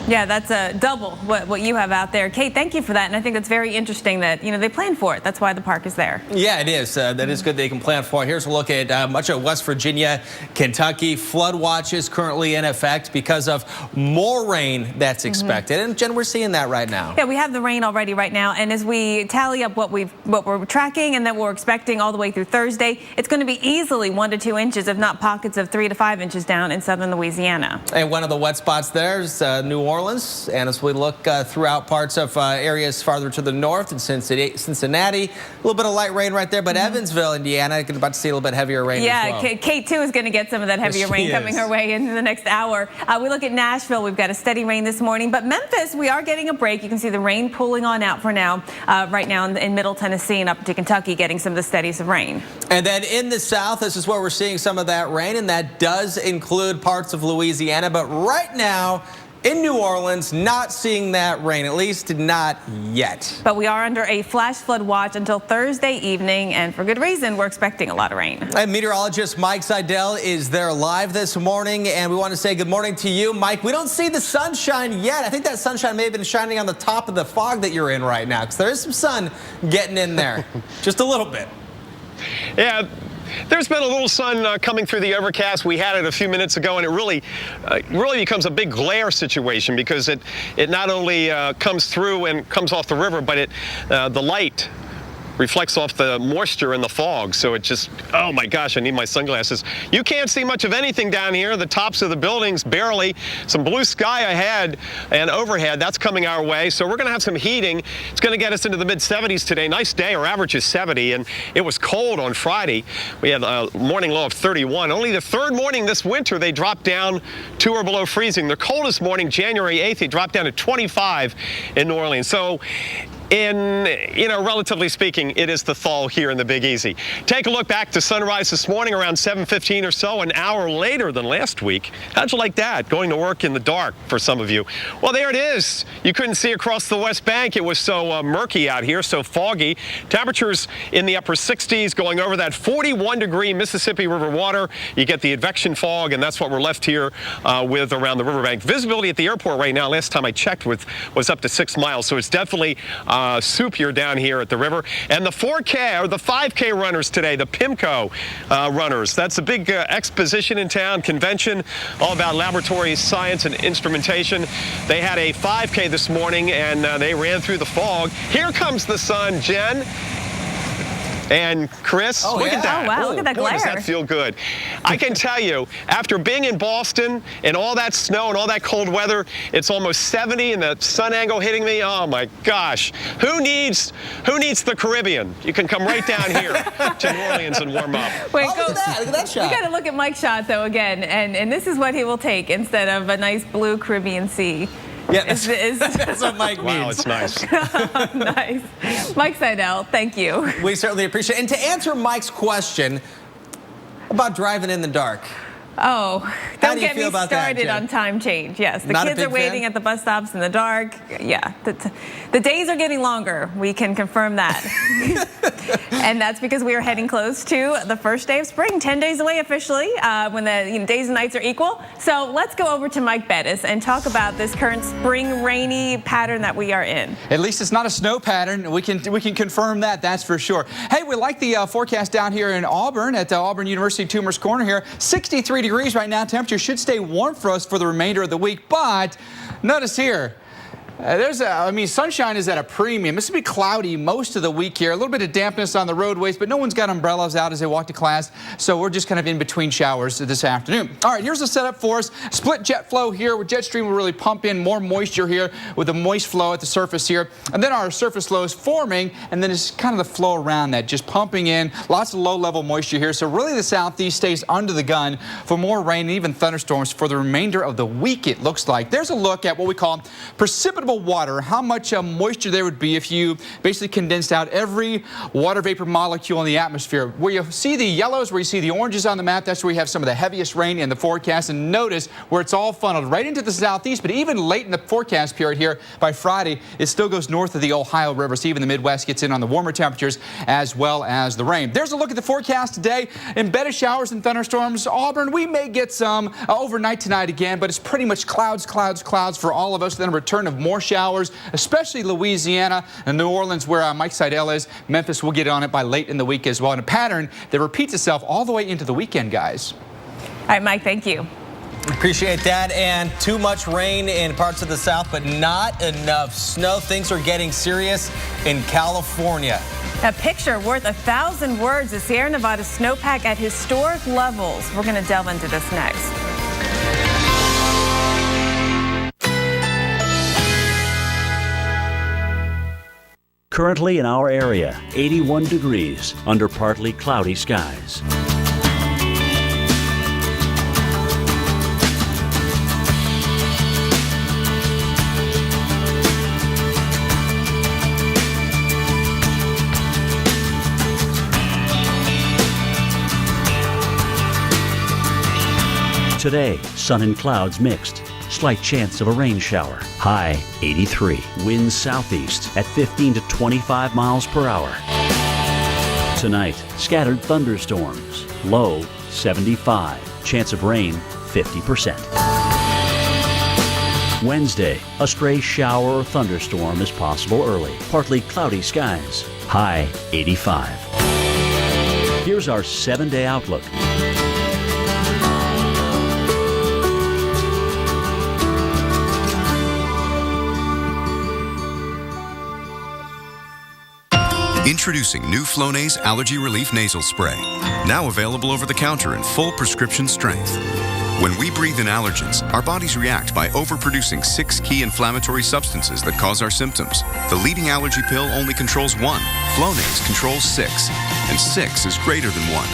Yeah, that's double what you have out there. Kate, thank you for that. And I think that's very interesting that, they plan for it. That's why the park is there. Yeah, it is. That is good they can plan for it. Here's a look at much of West Virginia, Kentucky. Flood watches currently in effect because of more rain that's expected. And Jen, we're seeing that right now. Yeah, we have the rain already right now. And as we tally up what we're tracking and that we're expecting all the way through Thursday, it's going to be easily 1 to 2 inches, if not pockets of 3 to 5 inches down in southern Louisiana. And one of the wet spots there is New Orleans, and as we look throughout parts of areas farther to the north in Cincinnati, a little bit of light rain right there, but Evansville, Indiana, about to see a little bit heavier rain as well. Yeah, Kate too is going to get some of that heavier rain coming her way in the next hour. We look at Nashville, we've got a steady rain this morning, but Memphis, we are getting a break. You can see the rain pulling on out for now, right now in Middle Tennessee and up to Kentucky, getting some of the steadies of rain. And then in the south, this is where we're seeing some of that rain, and that does include parts of Louisiana, but right now, in New Orleans, not seeing that rain, at least not yet. But we are under a flash flood watch until Thursday evening, and for good reason. We're expecting a lot of rain. And meteorologist Mike Seidel is there live this morning, and we want to say good morning to you, Mike. We don't see the sunshine yet. I think that sunshine may have been shining on the top of the fog that you're in right now, because there is some sun getting in there, just a little bit. Yeah. There's been a little sun coming through the overcast. We had it a few minutes ago, and it really becomes a big glare situation because it not only comes through and comes off the river, but the light reflects off the moisture in the fog. So it just, oh my gosh, I need my sunglasses. You can't see much of anything down here. The tops of the buildings, barely. Some blue sky ahead and overhead, that's coming our way. So we're gonna have some heating. It's gonna get us into the mid-70s today. Nice day, our average is 70, and it was cold on Friday. We had a morning low of 31. Only the third morning this winter, they dropped down 2 or below freezing. The coldest morning, January 8th, they dropped down to 25 in New Orleans. So relatively speaking, it is the thaw here in the Big Easy. Take a look back to sunrise this morning around 7:15 or so, an hour later than last week. How'd you like that? Going to work in the dark for some of you. Well, there it is. You couldn't see across the West Bank. It was so murky out here, so foggy. Temperatures in the upper 60s, going over that 41-degree Mississippi River water. You get the advection fog, and that's what we're left here with around the riverbank. Visibility at the airport right now, last time I checked, was up to 6 miles, so it's definitely soupier down here at the river. And the 4K or the 5K runners today, the PIMCO runners. That's a big exposition in town, convention, all about laboratory science and instrumentation. They had a 5K this morning, and they ran through the fog. Here comes the sun, Jen. And Chris, look at that. Oh, wow, look at that glare. Boy, does that feel good. I can tell you, after being in Boston and all that snow and all that cold weather, it's almost 70 and the sun angle hitting me. Oh my gosh. Who needs the Caribbean? You can come right down here to New Orleans and warm up. Wait, look at that shot. We got to look at Mike's shot, though, again. And this is what he will take instead of a nice blue Caribbean sea. Yeah, that's what Mike means. Wow, it's nice. Nice. Mike Seidel, thank you. We certainly appreciate it. And to answer Mike's question about driving in the dark. Oh, don't get me about started that, on time change. Yes, the Not a kids big are waiting fan? at the bus stops in the dark. Yeah, the days are getting longer. We can confirm that. And that's because we are heading close to the first day of spring, 10 days away officially, when the days and nights are equal. So let's go over to Mike Bettis and talk about this current spring rainy pattern that we are in. At least it's not a snow pattern. We can confirm that, that's for sure. Hey, we like the forecast down here in Auburn at Auburn University Toomer's Corner here. 63 degrees right now. Temperature should stay warm for us for the remainder of the week, but notice here, sunshine is at a premium. It's going to be cloudy most of the week here. A little bit of dampness on the roadways, but no one's got umbrellas out as they walk to class. So we're just kind of in between showers this afternoon. All right, here's the setup for us. Split jet flow here. With jet stream will really pump in more moisture here with the moist flow at the surface here. And then our surface low is forming, and then it's kind of the flow around that, just pumping in. Lots of low-level moisture here. So really the southeast stays under the gun for more rain and even thunderstorms for the remainder of the week, it looks like. There's a look at what we call precipitable water, how much moisture there would be if you basically condensed out every water vapor molecule in the atmosphere. Where you see the yellows, where you see the oranges on the map, that's where you have some of the heaviest rain in the forecast. And notice where it's all funneled right into the southeast, but even late in the forecast period here by Friday, it still goes north of the Ohio River. So even the Midwest gets in on the warmer temperatures as well as the rain. There's a look at the forecast today. Embedded showers and thunderstorms. Auburn, we may get some overnight tonight again, but it's pretty much clouds, clouds, clouds for all of us. Then a return of more showers, especially Louisiana and New Orleans, where Mike Seidel is. Memphis will get on it by late in the week as well. And a pattern that repeats itself all the way into the weekend, guys. All right, Mike, thank you. Appreciate that. And too much rain in parts of the South, but not enough snow. Things are getting serious in California. A picture worth 1,000 words. The Sierra Nevada snowpack at historic levels. We're going to delve into this next. Currently in our area, 81 degrees under partly cloudy skies. Today, sun and clouds mixed. Slight chance of a rain shower. High 83. Winds southeast at 15 to 25 miles per hour. Tonight, scattered thunderstorms. Low 75. Chance of rain 50%. Wednesday, a stray shower or thunderstorm is possible early. Partly cloudy skies. High 85. Here's our 7-day outlook. Introducing new Flonase Allergy Relief Nasal Spray. Now available over the counter in full prescription strength. When we breathe in allergens, our bodies react by overproducing 6 key inflammatory substances that cause our symptoms. The leading allergy pill only controls 1. Flonase controls 6. And 6 is greater than 1.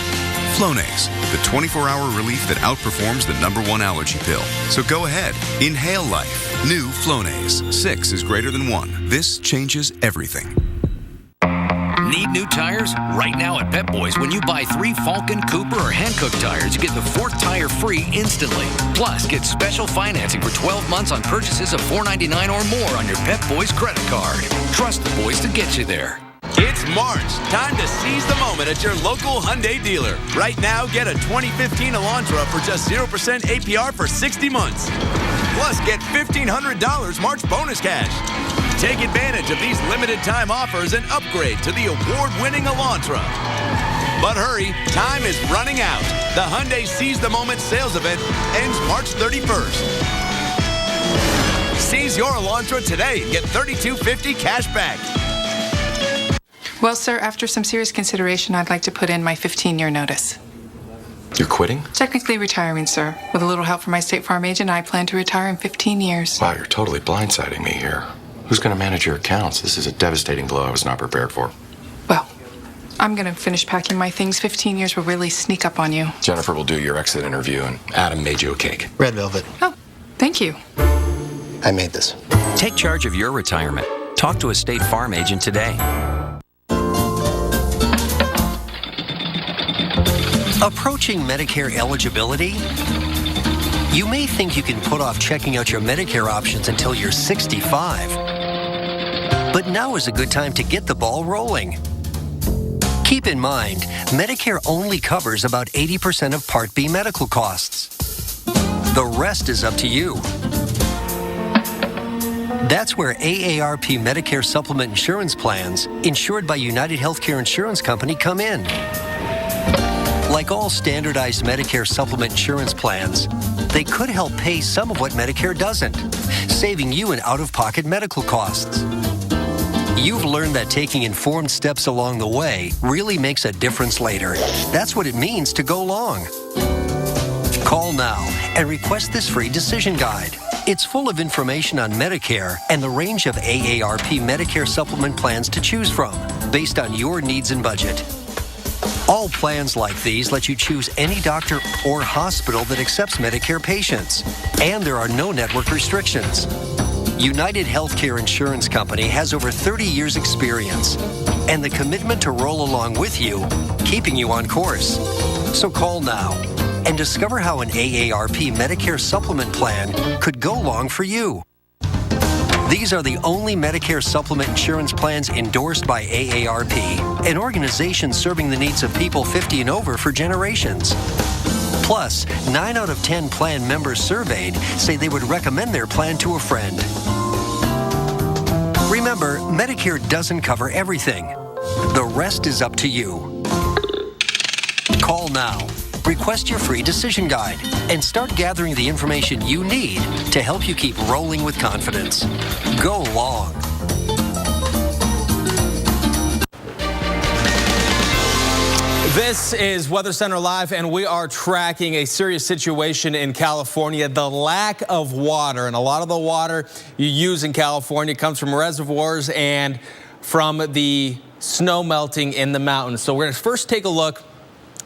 Flonase, the 24-hour relief that outperforms the #1 allergy pill. So go ahead, inhale life. New Flonase. 6 is greater than 1. This changes everything. Need new tires? Right now at Pep Boys, when you buy 3 Falcon, Cooper, or Hankook tires, you get the 4th tire free instantly. Plus, get special financing for 12 months on purchases of $4.99 or more on your Pep Boys credit card. Trust the boys to get you there. It's March. Time to seize the moment at your local Hyundai dealer. Right now, get a 2015 Elantra for just 0% APR for 60 months. Plus, get $1,500 March bonus cash. Take advantage of these limited time offers and upgrade to the award-winning Elantra. But hurry, time is running out. The Hyundai Seize the Moment sales event ends March 31st. Seize your Elantra today and get $3,250 cash back. Well, sir, after some serious consideration, I'd like to put in my 15-year notice. You're quitting? Technically retiring, sir. With a little help from my State Farm agent, I plan to retire in 15 years. Wow, you're totally blindsiding me here. Who's going to manage your accounts? This is a devastating blow I was not prepared for. Well, I'm going to finish packing my things. 15 years will really sneak up on you. Jennifer will do your exit interview, and Adam made you a cake. Red velvet. Oh, thank you. I made this. Take charge of your retirement. Talk to a State Farm agent today. Approaching Medicare eligibility? You may think you can put off checking out your Medicare options until you're 65. But now is a good time to get the ball rolling. Keep in mind, Medicare only covers about 80% of Part B medical costs. The rest is up to you. That's where AARP Medicare Supplement Insurance Plans, insured by United Healthcare Insurance Company, come in. Like all standardized Medicare supplement insurance plans, they could help pay some of what Medicare doesn't, saving you in out-of-pocket medical costs. You've learned that taking informed steps along the way really makes a difference later. That's what it means to go long. Call now and request this free decision guide. It's full of information on Medicare and the range of AARP Medicare supplement plans to choose from, based on your needs and budget. All plans like these let you choose any doctor or hospital that accepts Medicare patients, and there are no network restrictions. United Healthcare Insurance Company has over 30 years experience and the commitment to roll along with you, keeping you on course. So call now and discover how an AARP Medicare supplement plan could go long for you. These are the only Medicare supplement insurance plans endorsed by AARP, an organization serving the needs of people 50 and over for generations. Plus, 9 out of 10 plan members surveyed say they would recommend their plan to a friend. Remember, Medicare doesn't cover everything. The rest is up to you. Call now. Request your free decision guide and start gathering the information you need to help you keep rolling with confidence. Go long. This is Weather Center Live, and we are tracking a serious situation in California, the lack of water. And a lot of the water you use in California comes from reservoirs and from the snow melting in the mountains. So we're going to first take a look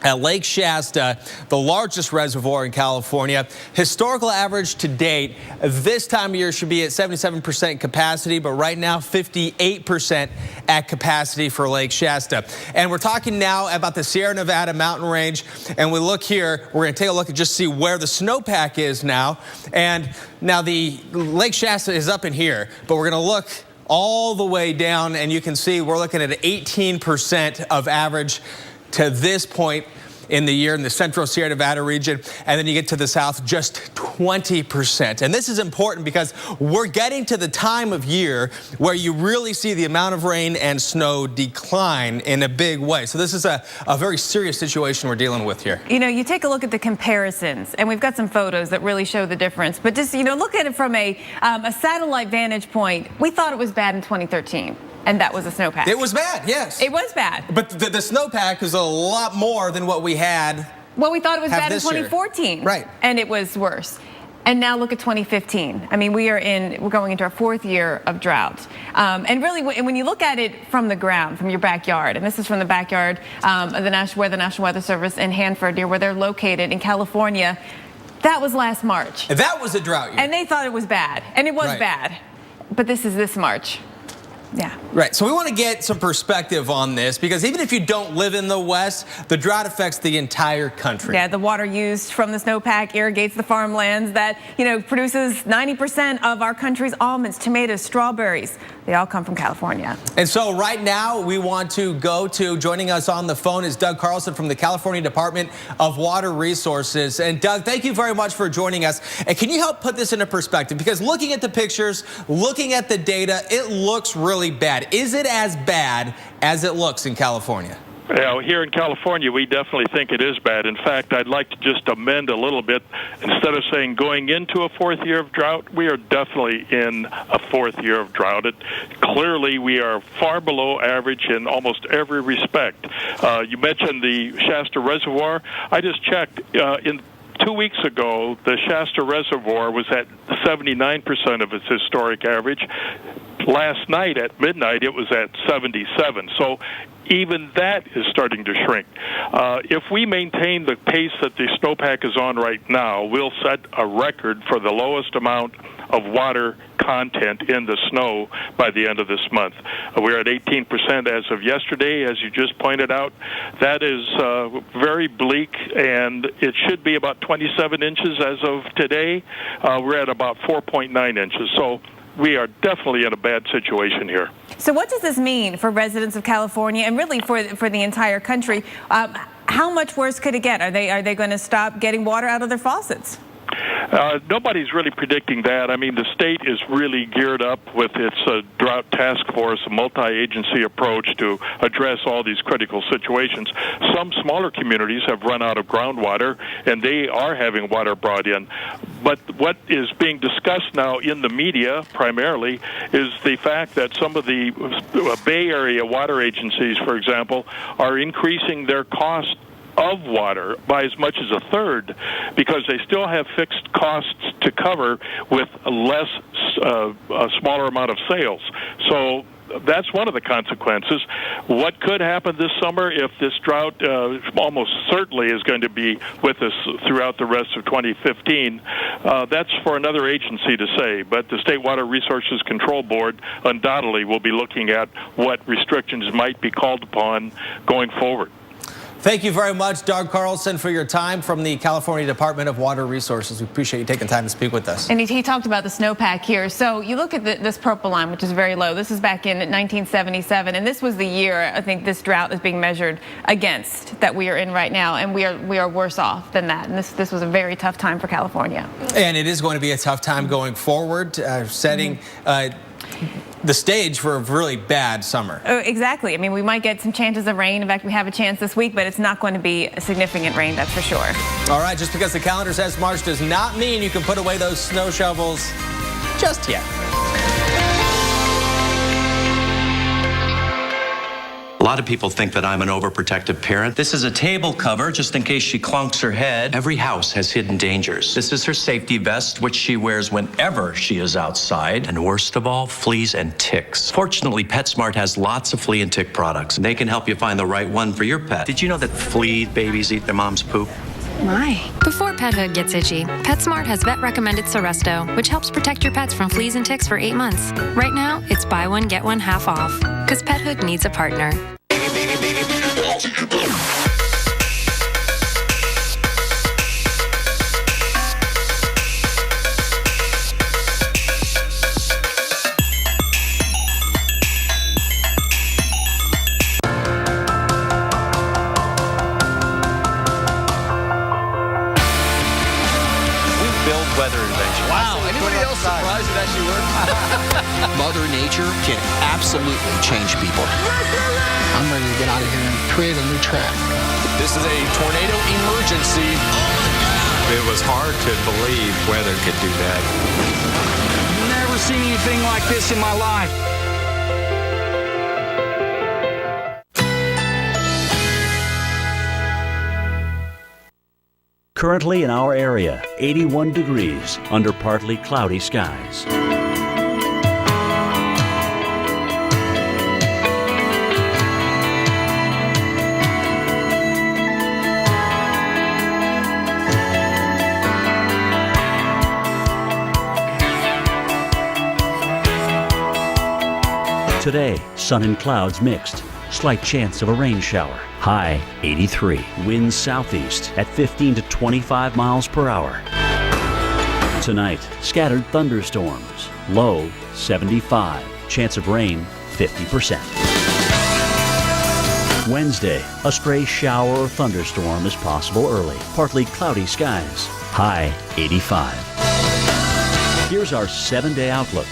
at Lake Shasta, the largest reservoir in California. Historical average to date this time of year should be at 77% capacity, but right now 58% at capacity for Lake Shasta. And we're talking now about the Sierra Nevada mountain range, and we look here, we're going to take a look and just see where the snowpack is now. And now the Lake Shasta is up in here, but we're going to look all the way down, and you can see we're looking at 18% of average to this point in the year in the central Sierra Nevada region, and then you get to the south, just 20%. And this is important because we're getting to the time of year where you really see the amount of rain and snow decline in a big way. So this is a very serious situation we're dealing with here. You know, you take a look at the comparisons, and we've got some photos that really show the difference. But just, you know, look at it from a satellite vantage point. We thought it was bad in 2013. And that was a snowpack. It was bad, yes. It was bad. But the snowpack is a lot more than what we had. Well, we thought it was bad in 2014. Right. And it was worse. And now look at 2015. I mean, we're going into our 4th year of drought. And really, when you look at it from the ground, from your backyard, and this is from the backyard of the National Weather Service in Hanford, near where they're located in California, that was last March. That was a drought year. And they thought it was bad. And it was bad. But this is this March. Yeah. Right. So we want to get some perspective on this, because even if you don't live in the West, the drought affects the entire country. Yeah, the water used from the snowpack irrigates the farmlands that, you know, produces 90% of our country's almonds, tomatoes, strawberries. They all come from California. And so right now we want to go to, joining us on the phone is Doug Carlson from the California Department of Water Resources. And Doug, thank you very much for joining us. And can you help put this into perspective? Because looking at the pictures, looking at the data, it looks really bad. Is it as bad as it looks in California? Yeah, here in California, we definitely think it is bad. In fact, I'd like to just amend a little bit. Instead of saying going into a 4th year of drought, we are definitely in a 4th year of drought. Clearly, we are far below average in almost every respect. You mentioned the Shasta Reservoir. I just checked. 2 weeks ago, the Shasta Reservoir was at 79% of its historic average. Last night at midnight, it was at 77. So even that is starting to shrink. If we maintain the pace that the snowpack is on right now, we'll set a record for the lowest amount of water content in the snow by the end of this month. We're at 18% as of yesterday, as you just pointed out. That is very bleak, and it should be about 27 inches as of today. We're at about 4.9 inches. So we are definitely in a bad situation here. So what does this mean for residents of California and really for the entire country? How much worse could it get? Are they going to stop getting water out of their faucets? Nobody's really predicting that. I mean, the state is really geared up with its drought task force, a multi-agency approach to address all these critical situations. Some smaller communities have run out of groundwater, and they are having water brought in. But what is being discussed now in the media primarily is the fact that some of the Bay Area water agencies, for example, are increasing their cost of water by as much as a third, because they still have fixed costs to cover with a smaller amount of sales. So that's one of the consequences. What could happen this summer if this drought almost certainly is going to be with us throughout the rest of 2015? That's for another agency to say, but the State Water Resources Control Board undoubtedly will be looking at what restrictions might be called upon going forward. Thank you very much, Doug Carlson, for your time from the California Department of Water Resources. We appreciate you taking time to speak with us. And he talked about the snowpack here. So you look at this purple line, which is very low. This is back in 1977, and this was the year I think this drought is being measured against that we are in right now, and we are worse off than that. And this was a very tough time for California. And it is going to be a tough time going forward, setting the stage for a really bad summer. Oh, exactly. I mean, we might get some chances of rain. In fact, we have a chance this week, but it's not going to be a significant rain, that's for sure. All right, just because the calendar says March does not mean you can put away those snow shovels just yet. lot of people think that I'm an overprotective parent. This is a table cover, just in case she clunks her head. Every house has hidden dangers. This is her safety vest, which she wears whenever she is outside. And worst of all, fleas and ticks. Fortunately, PetSmart has lots of flea and tick products, and they can help you find the right one for your pet. Did you know that flea babies eat their mom's poop? My. Before pet hood gets itchy, PetSmart has vet-recommended Seresto, which helps protect your pets from fleas and ticks for 8 months. Right now, it's buy one, get one half off. Because pet hood needs a partner. Mother Nature can absolutely change people. I'm ready to get out of here and create a new track. This is a tornado emergency. It was hard to believe weather could do that. Never seen anything like this in my life. Currently in our area, 81 degrees under partly cloudy skies. Today, sun and clouds mixed. Slight chance of a rain shower. High 83. Winds southeast at 15 to 25 miles per hour. Tonight, scattered thunderstorms. Low 75. Chance of rain 50%. Wednesday, a stray shower or thunderstorm is possible early. Partly cloudy skies. High 85. Here's our 7-day outlook.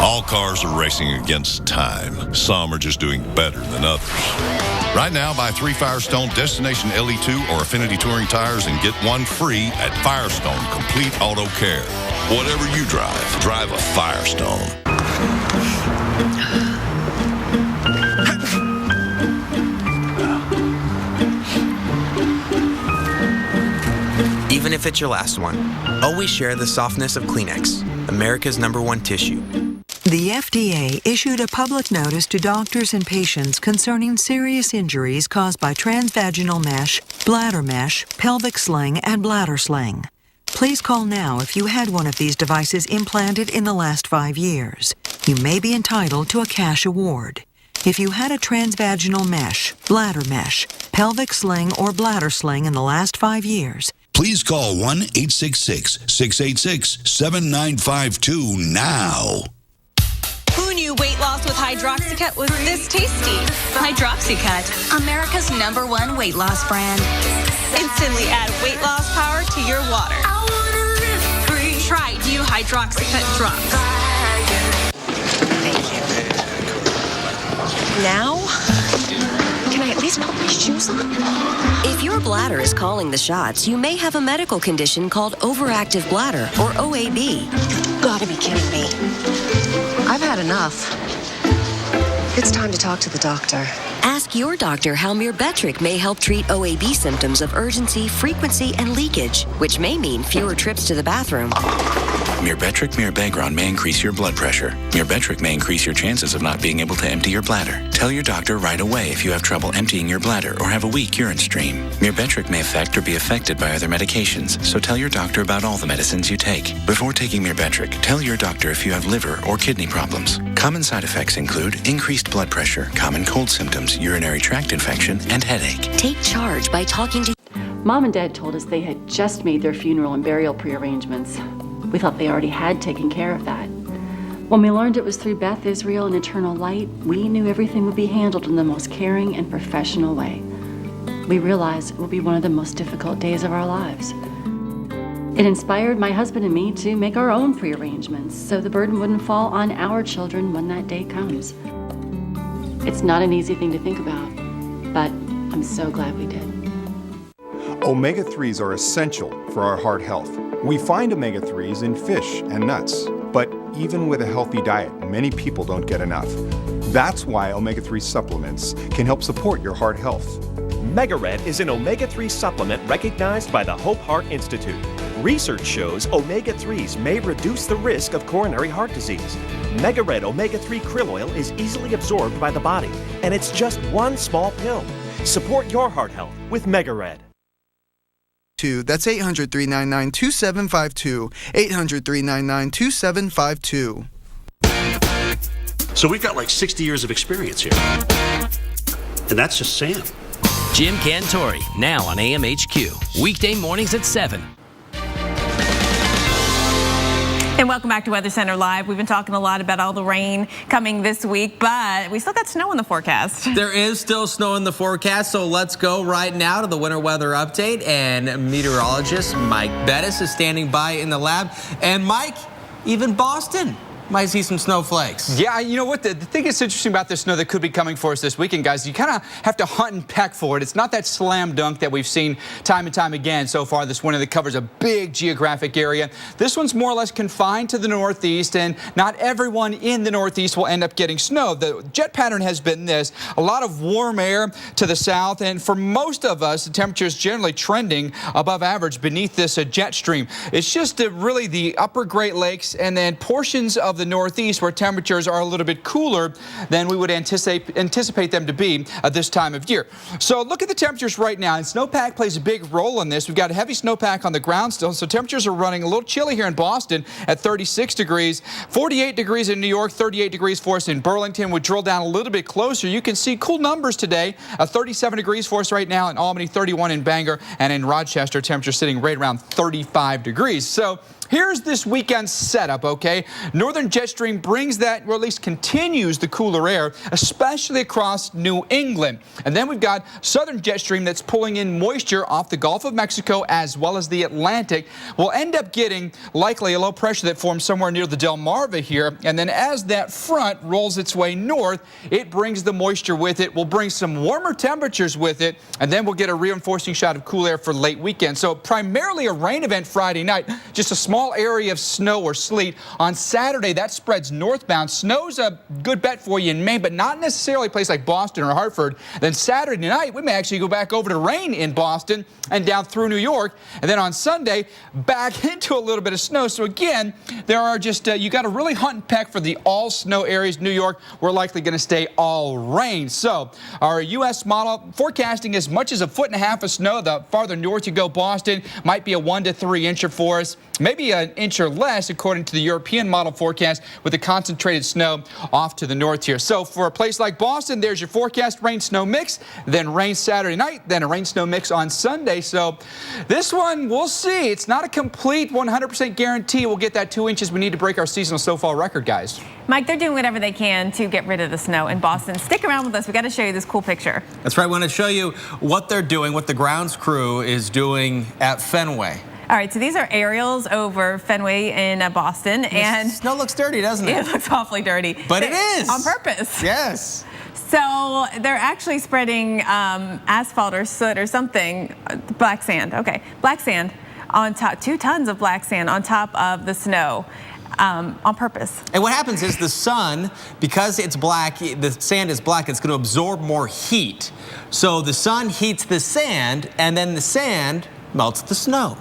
All cars are racing against time. Some are just doing better than others. Right now, buy 3 Firestone Destination LE2 or Affinity Touring tires and get 1 free at Firestone Complete Auto Care. Whatever you drive, drive a Firestone. Even if it's your last one, always share the softness of Kleenex, America's #1 tissue. The FDA issued a public notice to doctors and patients concerning serious injuries caused by transvaginal mesh, bladder mesh, pelvic sling, and bladder sling. Please call now if you had one of these devices implanted in the last 5 years. You may be entitled to a cash award. If you had a transvaginal mesh, bladder mesh, pelvic sling, or bladder sling in the last 5 years, please call 1-866-686-7952 now. Who knew weight loss with Hydroxycut was this tasty? Hydroxycut, America's #1 weight loss brand. Instantly add weight loss power to your water. Try Dew Hydroxycut drops. Thank you. Now? Can I at least put my shoes on? If your bladder is calling the shots, you may have a medical condition called overactive bladder, or OAB. You've got to be kidding me. I've had enough. It's time to talk to the doctor. Ask your doctor how Myrbetriq may help treat OAB symptoms of urgency, frequency, and leakage, which may mean fewer trips to the bathroom. Myrbetriq Mirabegron may increase your blood pressure. Myrbetriq may increase your chances of not being able to empty your bladder. Tell your doctor right away if you have trouble emptying your bladder or have a weak urine stream. Myrbetriq may affect or be affected by other medications, so tell your doctor about all the medicines you take. Before taking Myrbetriq, tell your doctor if you have liver or kidney problems. Common side effects include increased blood pressure, common cold symptoms, urinary tract infection, and headache. Take charge by talking to... Mom and Dad told us they had just made their funeral and burial prearrangements. We thought they already had taken care of that. When we learned it was through Beth Israel and Eternal Light, we knew everything would be handled in the most caring and professional way. We realized it would be one of the most difficult days of our lives. It inspired my husband and me to make our own prearrangements so the burden wouldn't fall on our children when that day comes. It's not an easy thing to think about, but I'm so glad we did. Omega-3s are essential for our heart health. We find omega-3s in fish and nuts, but even with a healthy diet, many people don't get enough. That's why omega-3 supplements can help support your heart health. MegaRed is an omega-3 supplement recognized by the Hope Heart Institute. Research shows omega-3s may reduce the risk of coronary heart disease. MegaRed omega-3 krill oil is easily absorbed by the body, and it's just one small pill. Support your heart health with MegaRed. That's 800-399-2752. 800-399-2752. So we've got like 60 years of experience here. And that's just Sam. Jim Cantori, now on AMHQ. Weekday mornings at 7. And welcome back to Weather Center Live. We've been talking a lot about all the rain coming this week, but we still got snow in the forecast. There is still snow in the forecast, so let's go right now to the winter weather update. And meteorologist Mike Bettis is standing by in the lab. And Mike, even Boston might see some snowflakes. Yeah, you know what? The thing that's interesting about the snow that could be coming for us this weekend, guys, you kind of have to hunt and peck for it. It's not that slam dunk that we've seen time and time again so far this winter that covers a big geographic area. This one's more or less confined to the Northeast, and not everyone in the Northeast will end up getting snow. The jet pattern has been this: a lot of warm air to the south, and for most of us, the temperature is generally trending above average beneath this jet stream. It's just really the upper Great Lakes and then portions of the Northeast where temperatures are a little bit cooler than we would anticipate them to be at this time of year. So look at the temperatures right now, and snowpack plays a big role in this. We've got a heavy snowpack on the ground still, so temperatures are running a little chilly here in Boston at 36 degrees, 48 degrees in New York, 38 degrees for us in Burlington. We drill down a little bit closer. You can see cool numbers today, 37 degrees for us right now in Albany, 31 in Bangor, and in Rochester, temperature sitting right around 35 degrees. So here's this weekend's setup, okay? Northern jet stream brings that, or at least continues the cooler air, especially across New England. And then we've got southern jet stream that's pulling in moisture off the Gulf of Mexico as well as the Atlantic. We'll end up getting likely a low pressure that forms somewhere near the Delmarva here. And then as that front rolls its way north, it brings the moisture with it. We'll bring some warmer temperatures with it, and then we'll get a reinforcing shot of cool air for late weekend. So primarily a rain event Friday night, just a small area of snow or sleet. On Saturday, that spreads northbound. Snow's a good bet for you in Maine, but not necessarily a place like Boston or Hartford. Then Saturday night, we may actually go back over to rain in Boston and down through New York. And then on Sunday, back into a little bit of snow. So again, there are just, you got to really hunt and peck for the all snow areas. New York, we're likely going to stay all rain. So our U.S. model forecasting as much as 1.5 feet of snow. The farther north you go, Boston might be a 1 to 3 incher for us. Maybe an inch or less, according to the European model forecast, with the concentrated snow off to the north here. So for a place like Boston, there's your forecast rain-snow mix, then rain Saturday night, then a rain-snow mix on Sunday. So this one, we'll see. It's not a complete 100% guarantee we'll get that 2 inches we need to break our seasonal snowfall record, guys. Mike, they're doing whatever they can to get rid of the snow in Boston. Stick around with us. We got to show you this cool picture. That's right. We want to show you what they're doing, what the grounds crew is doing at Fenway. All right, so these are aerials over Fenway in Boston, and snow looks dirty, doesn't it? It looks awfully dirty. But it is. On purpose. Yes. So they're actually spreading asphalt or soot or something, black sand, okay, black sand on top, 2 tons of black sand on top of the snow. On purpose. And what happens is the sun, because it's black, the sand is black, it's going to absorb more heat. So the sun heats the sand, and then the sand melts the snow.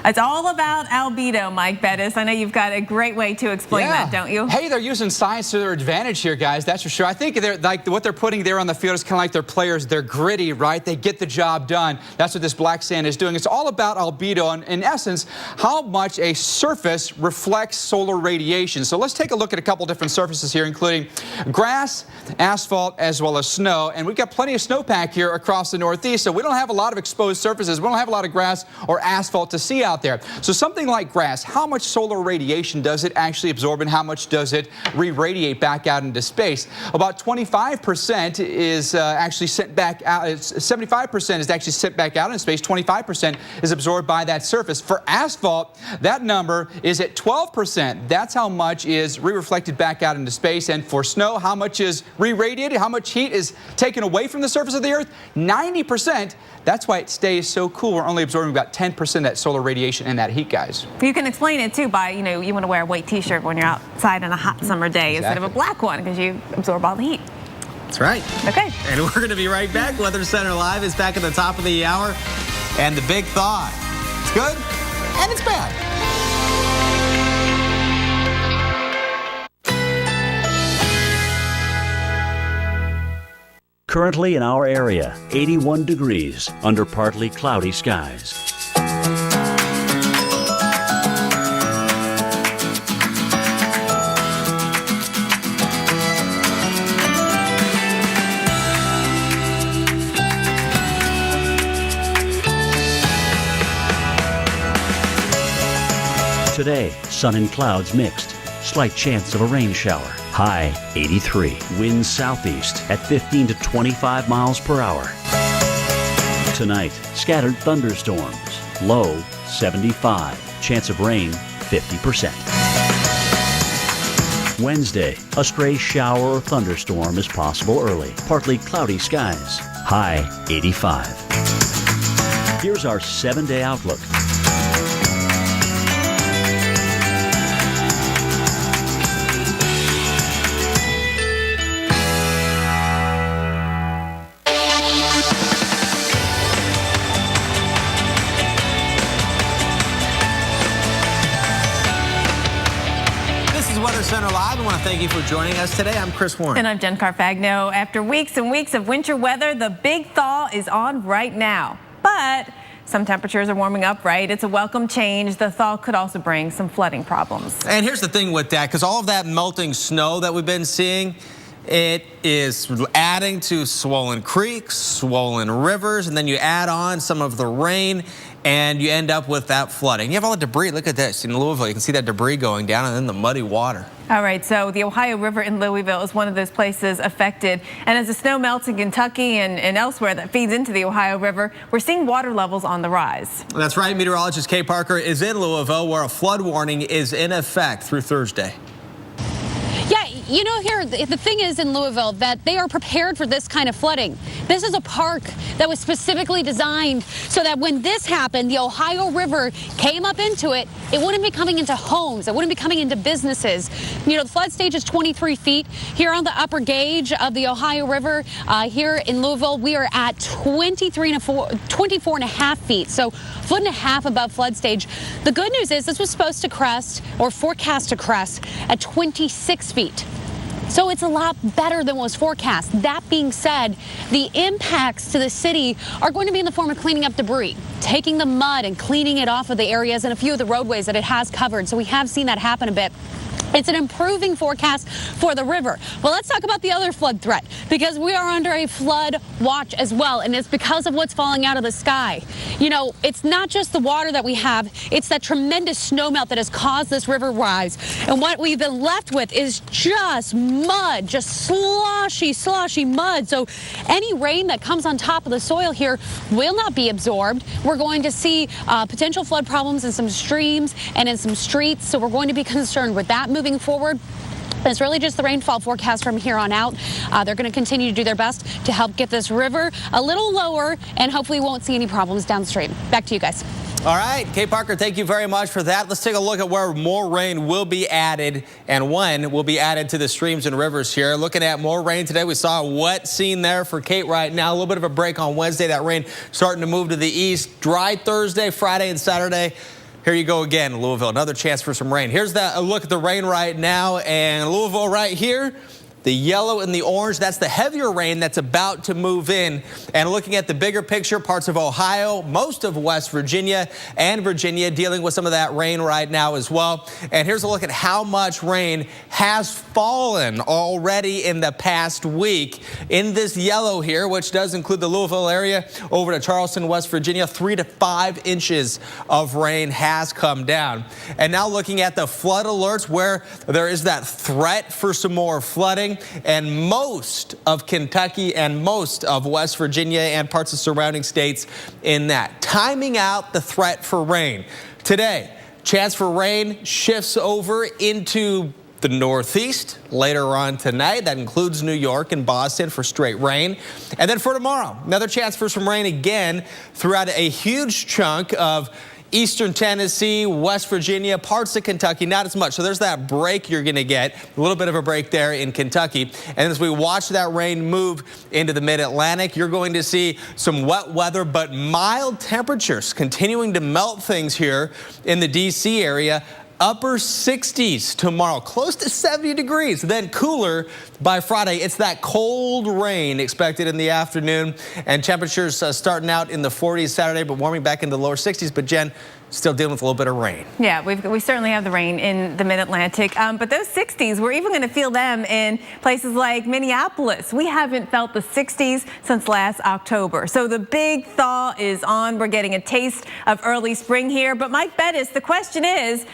It's all about albedo, Mike Bettis. I know you've got a great way to explain that, don't you? Hey, they're using science to their advantage here, guys. That's for sure. I think they're like what they're putting there on the field is kind of like their players. They're gritty, right? They get the job done. That's what this black sand is doing. It's all about albedo, and in essence, how much a surface reflects solar radiation. So let's take a look at a couple different surfaces here, including grass, asphalt, as well as snow. And we've got plenty of snowpack here across the Northeast, so we don't have a lot of exposed surfaces. We don't have a lot of grass or asphalt to see out out there. So something like grass, how much solar radiation does it actually absorb and how much does it re-radiate back out into space? About 25% is actually sent back out. 75% is actually sent back out in space. 25% is absorbed by that surface. For asphalt, that number is at 12%. That's how much is re-reflected back out into space. And for snow, how much is re-radiated? How much heat is taken away from the surface of the Earth? 90%. That's why it stays so cool. We're only absorbing about 10% of that solar radiation and that heat, guys. You can explain it too by, you want to wear a white t-shirt when you're outside on a hot summer day instead of a black one because you absorb all the heat. That's right. Okay. And we're going to be right back. Weather Center Live is back at the top of the hour. And the big thaw. It's good and it's bad. Currently in our area, 81 degrees under partly cloudy skies. Today, sun and clouds mixed. Slight chance of a rain shower. High 83. Winds southeast at 15 to 25 miles per hour. Tonight, scattered thunderstorms. Low 75. Chance of rain 50%. Wednesday, a stray shower or thunderstorm is possible early. Partly cloudy skies. High 85. Here's our 7-day outlook. Center Live. I want to thank you for joining us today. I'm Chris Warren. And I'm Jen Carfagno. After weeks and weeks of winter weather, the big thaw is on right now. But some temperatures are warming up, right? It's a welcome change. The thaw could also bring some flooding problems. And here's the thing with that, because all of that melting snow that we've been seeing, it is adding to swollen creeks, swollen rivers, and then you add on some of the rain, and you end up with that flooding. You have all the debris. Look at this. In Louisville, you can see that debris going down and then the muddy water. All right, so the Ohio River in Louisville is one of those places affected. And as the snow melts in Kentucky and elsewhere that feeds into the Ohio River, we're seeing water levels on the rise. That's right. Meteorologist Kate Parker is in Louisville, where a flood warning is in effect through Thursday. Yeah, you know, here, the thing is in Louisville that they are prepared for this kind of flooding. This is a park that was specifically designed so that when this happened, the Ohio River came up into it, it wouldn't be coming into homes. It wouldn't be coming into businesses. You know, the flood stage is 23 feet. Here on the upper gauge of the Ohio River, here in Louisville, we are at 24 and a half feet. So foot and a half above flood stage. The good news is this was supposed to crest or forecast to crest at 26 feet. So it's a lot better than was forecast. That being said, the impacts to the city are going to be in the form of cleaning up debris, taking the mud and cleaning it off of the areas and a few of the roadways that it has covered. So we have seen that happen a bit. It's an improving forecast for the river. Well, let's talk about the other flood threat, because we are under a flood watch as well, and it's because of what's falling out of the sky. You know, it's not just the water that we have, it's that tremendous snowmelt that has caused this river rise. And what we've been left with is just mud, just sloshy mud. So any rain that comes on top of the soil here will not be absorbed. We're going to see potential flood problems in some streams and in some streets, so we're going to be concerned with that moving forward. It's really just the rainfall forecast from here on out. They're going to continue to do their best to help get this river a little lower, and hopefully won't see any problems downstream. Back to you guys. All right, Kate Parker, thank you very much for that. Let's take a look at where more rain will be added and when will be added to the streams and rivers here. Looking at more rain today, we saw a wet scene there for Kate right now. A little bit of a break on Wednesday. That rain starting to move to the east. Dry Thursday, Friday, and Saturday. Here you go again, Louisville. Another chance for some rain. Here's a look at the rain right now, and Louisville right here. The yellow and the orange, that's the heavier rain that's about to move in. And looking at the bigger picture, parts of Ohio, most of West Virginia and Virginia dealing with some of that rain right now as well. And here's a look at how much rain has fallen already in the past week. In this yellow here, which does include the Louisville area over to Charleston, West Virginia, 3 to 5 inches of rain has come down. And now looking at the flood alerts where there is that threat for some more flooding. And most of Kentucky and most of West Virginia and parts of surrounding states in that. Timing out the threat for rain. Today, chance for rain shifts over into the northeast later on tonight. That includes New York and Boston for straight rain. And then for tomorrow, another chance for some rain again throughout a huge chunk of eastern Tennessee, West Virginia, parts of Kentucky, not as much. So there's that break you're going to get, a little bit of a break there in Kentucky. And as we watch that rain move into the mid-Atlantic, you're going to see some wet weather, but mild temperatures continuing to melt things here in the D.C. area. Upper 60s tomorrow, close to 70 degrees, then cooler by Friday. It's that cold rain expected in the afternoon, and temperatures starting out in the 40s Saturday, but warming back into the lower 60s. But Jen, still dealing with a little bit of rain. Yeah, we certainly have the rain in the mid-Atlantic, but those 60s, we're even going to feel them in places like Minneapolis. We haven't felt the 60s since last October. So the big thaw is on. We're getting a taste of early spring here. But Mike Bettis, the question is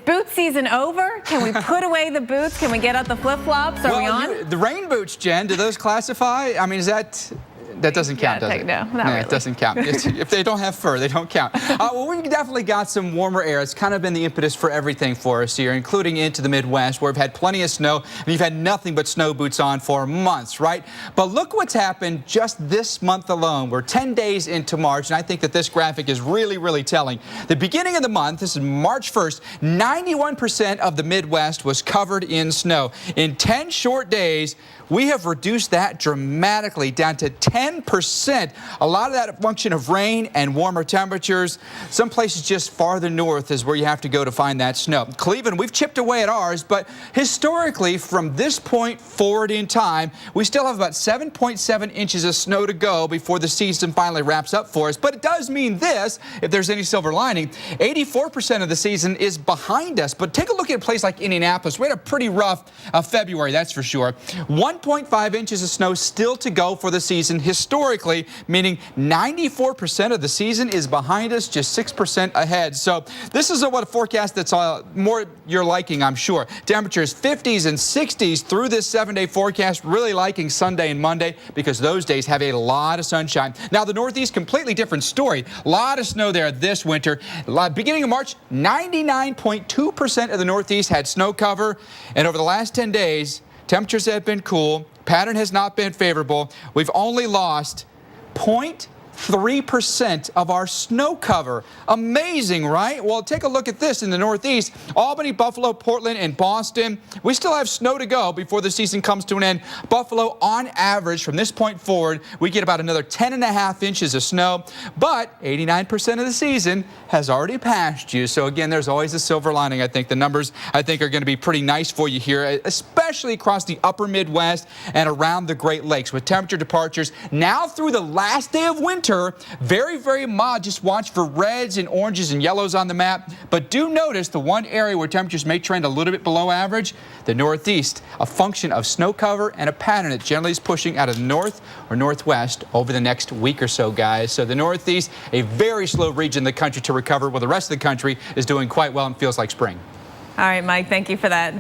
boot season over? Can we put away the boots? Can we get out the flip-flops? Are we on? The rain boots, Jen, do those classify? I mean, is that... That doesn't count, does it? No, not really. It doesn't count. If they don't have fur, they don't count. Well, we've definitely got some warmer air. It's kind of been the impetus for everything for us here, including into the Midwest, where we've had plenty of snow, and you've had nothing but snow boots on for months, right? But look what's happened just this month alone. We're 10 days into March, and I think that this graphic is really, really telling. The beginning of the month, this is March 1st, 91% of the Midwest was covered in snow. In 10 short days, we have reduced that dramatically down to 10%. A lot of that a function of rain and warmer temperatures. Some places just farther north is where you have to go to find that snow. Cleveland, we've chipped away at ours, but historically, from this point forward in time, we still have about 7.7 inches of snow to go before the season finally wraps up for us. But it does mean this, if there's any silver lining, 84% of the season is behind us. But take a look at a place like Indianapolis. We had a pretty rough February, that's for sure. 1.5 inches of snow still to go for the season historically, meaning 94% of the season is behind us, just 6% ahead. So this is what a forecast that's more your liking, I'm sure. Temperatures 50s and 60s through this 7-day forecast, really liking Sunday and Monday because those days have a lot of sunshine. Now the Northeast, completely different story. A lot of snow there this winter. Beginning of March, 99.2% of the Northeast had snow cover, and over the last 10 days, temperatures have been cool. Pattern has not been favorable. We've only lost 0.3% of our snow cover. Amazing, right? Well, take a look at this in the Northeast. Albany, Buffalo, Portland, and Boston. We still have snow to go before the season comes to an end. Buffalo, on average, from this point forward, we get about another 10.5 inches of snow. But 89% of the season has already passed you. So again, there's always a silver lining. I think the numbers, are going to be pretty nice for you here, especially across the upper Midwest and around the Great Lakes with temperature departures now through the last day of winter. Very, very mild. Just watch for reds and oranges and yellows on the map. But do notice the one area where temperatures may trend a little bit below average, the Northeast, a function of snow cover and a pattern that generally is pushing out of the north or northwest over the next week or so, guys. So the Northeast, a very slow region in the country to recover, while the rest of the country is doing quite well and feels like spring. All right, Mike, thank you for that.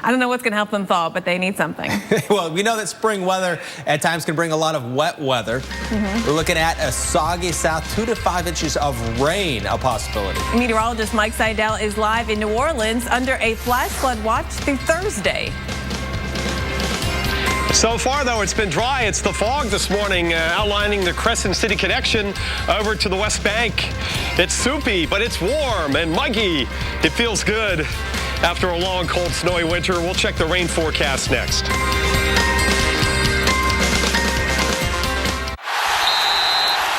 I don't know what's going to help them thaw, but they need something. Well, we know that spring weather at times can bring a lot of wet weather. We're looking at a soggy south, 2 to 5 inches of rain, a possibility. Meteorologist Mike Seidel is live in New Orleans under a flash flood watch through Thursday. So far, though, it's been dry. It's the fog this morning outlining the Crescent City connection over to the West Bank. It's soupy, but it's warm and muggy. It feels good after a long, cold, snowy winter. We'll check the rain forecast next.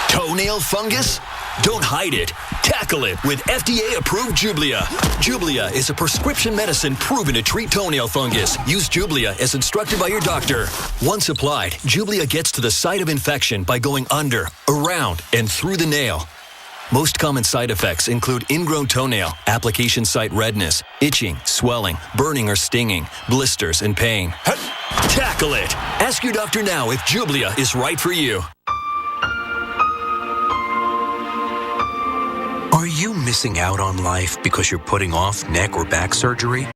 Toenail fungus? Don't hide it. Tackle it with FDA-approved Jublia. Jublia is a prescription medicine proven to treat toenail fungus. Use Jublia as instructed by your doctor. Once applied, Jublia gets to the site of infection by going under, around, and through the nail. Most common side effects include ingrown toenail, application site redness, itching, swelling, burning or stinging, blisters, and pain. Tackle it. Ask your doctor now if Jublia is right for you. Are you missing out on life because you're putting off neck or back surgery?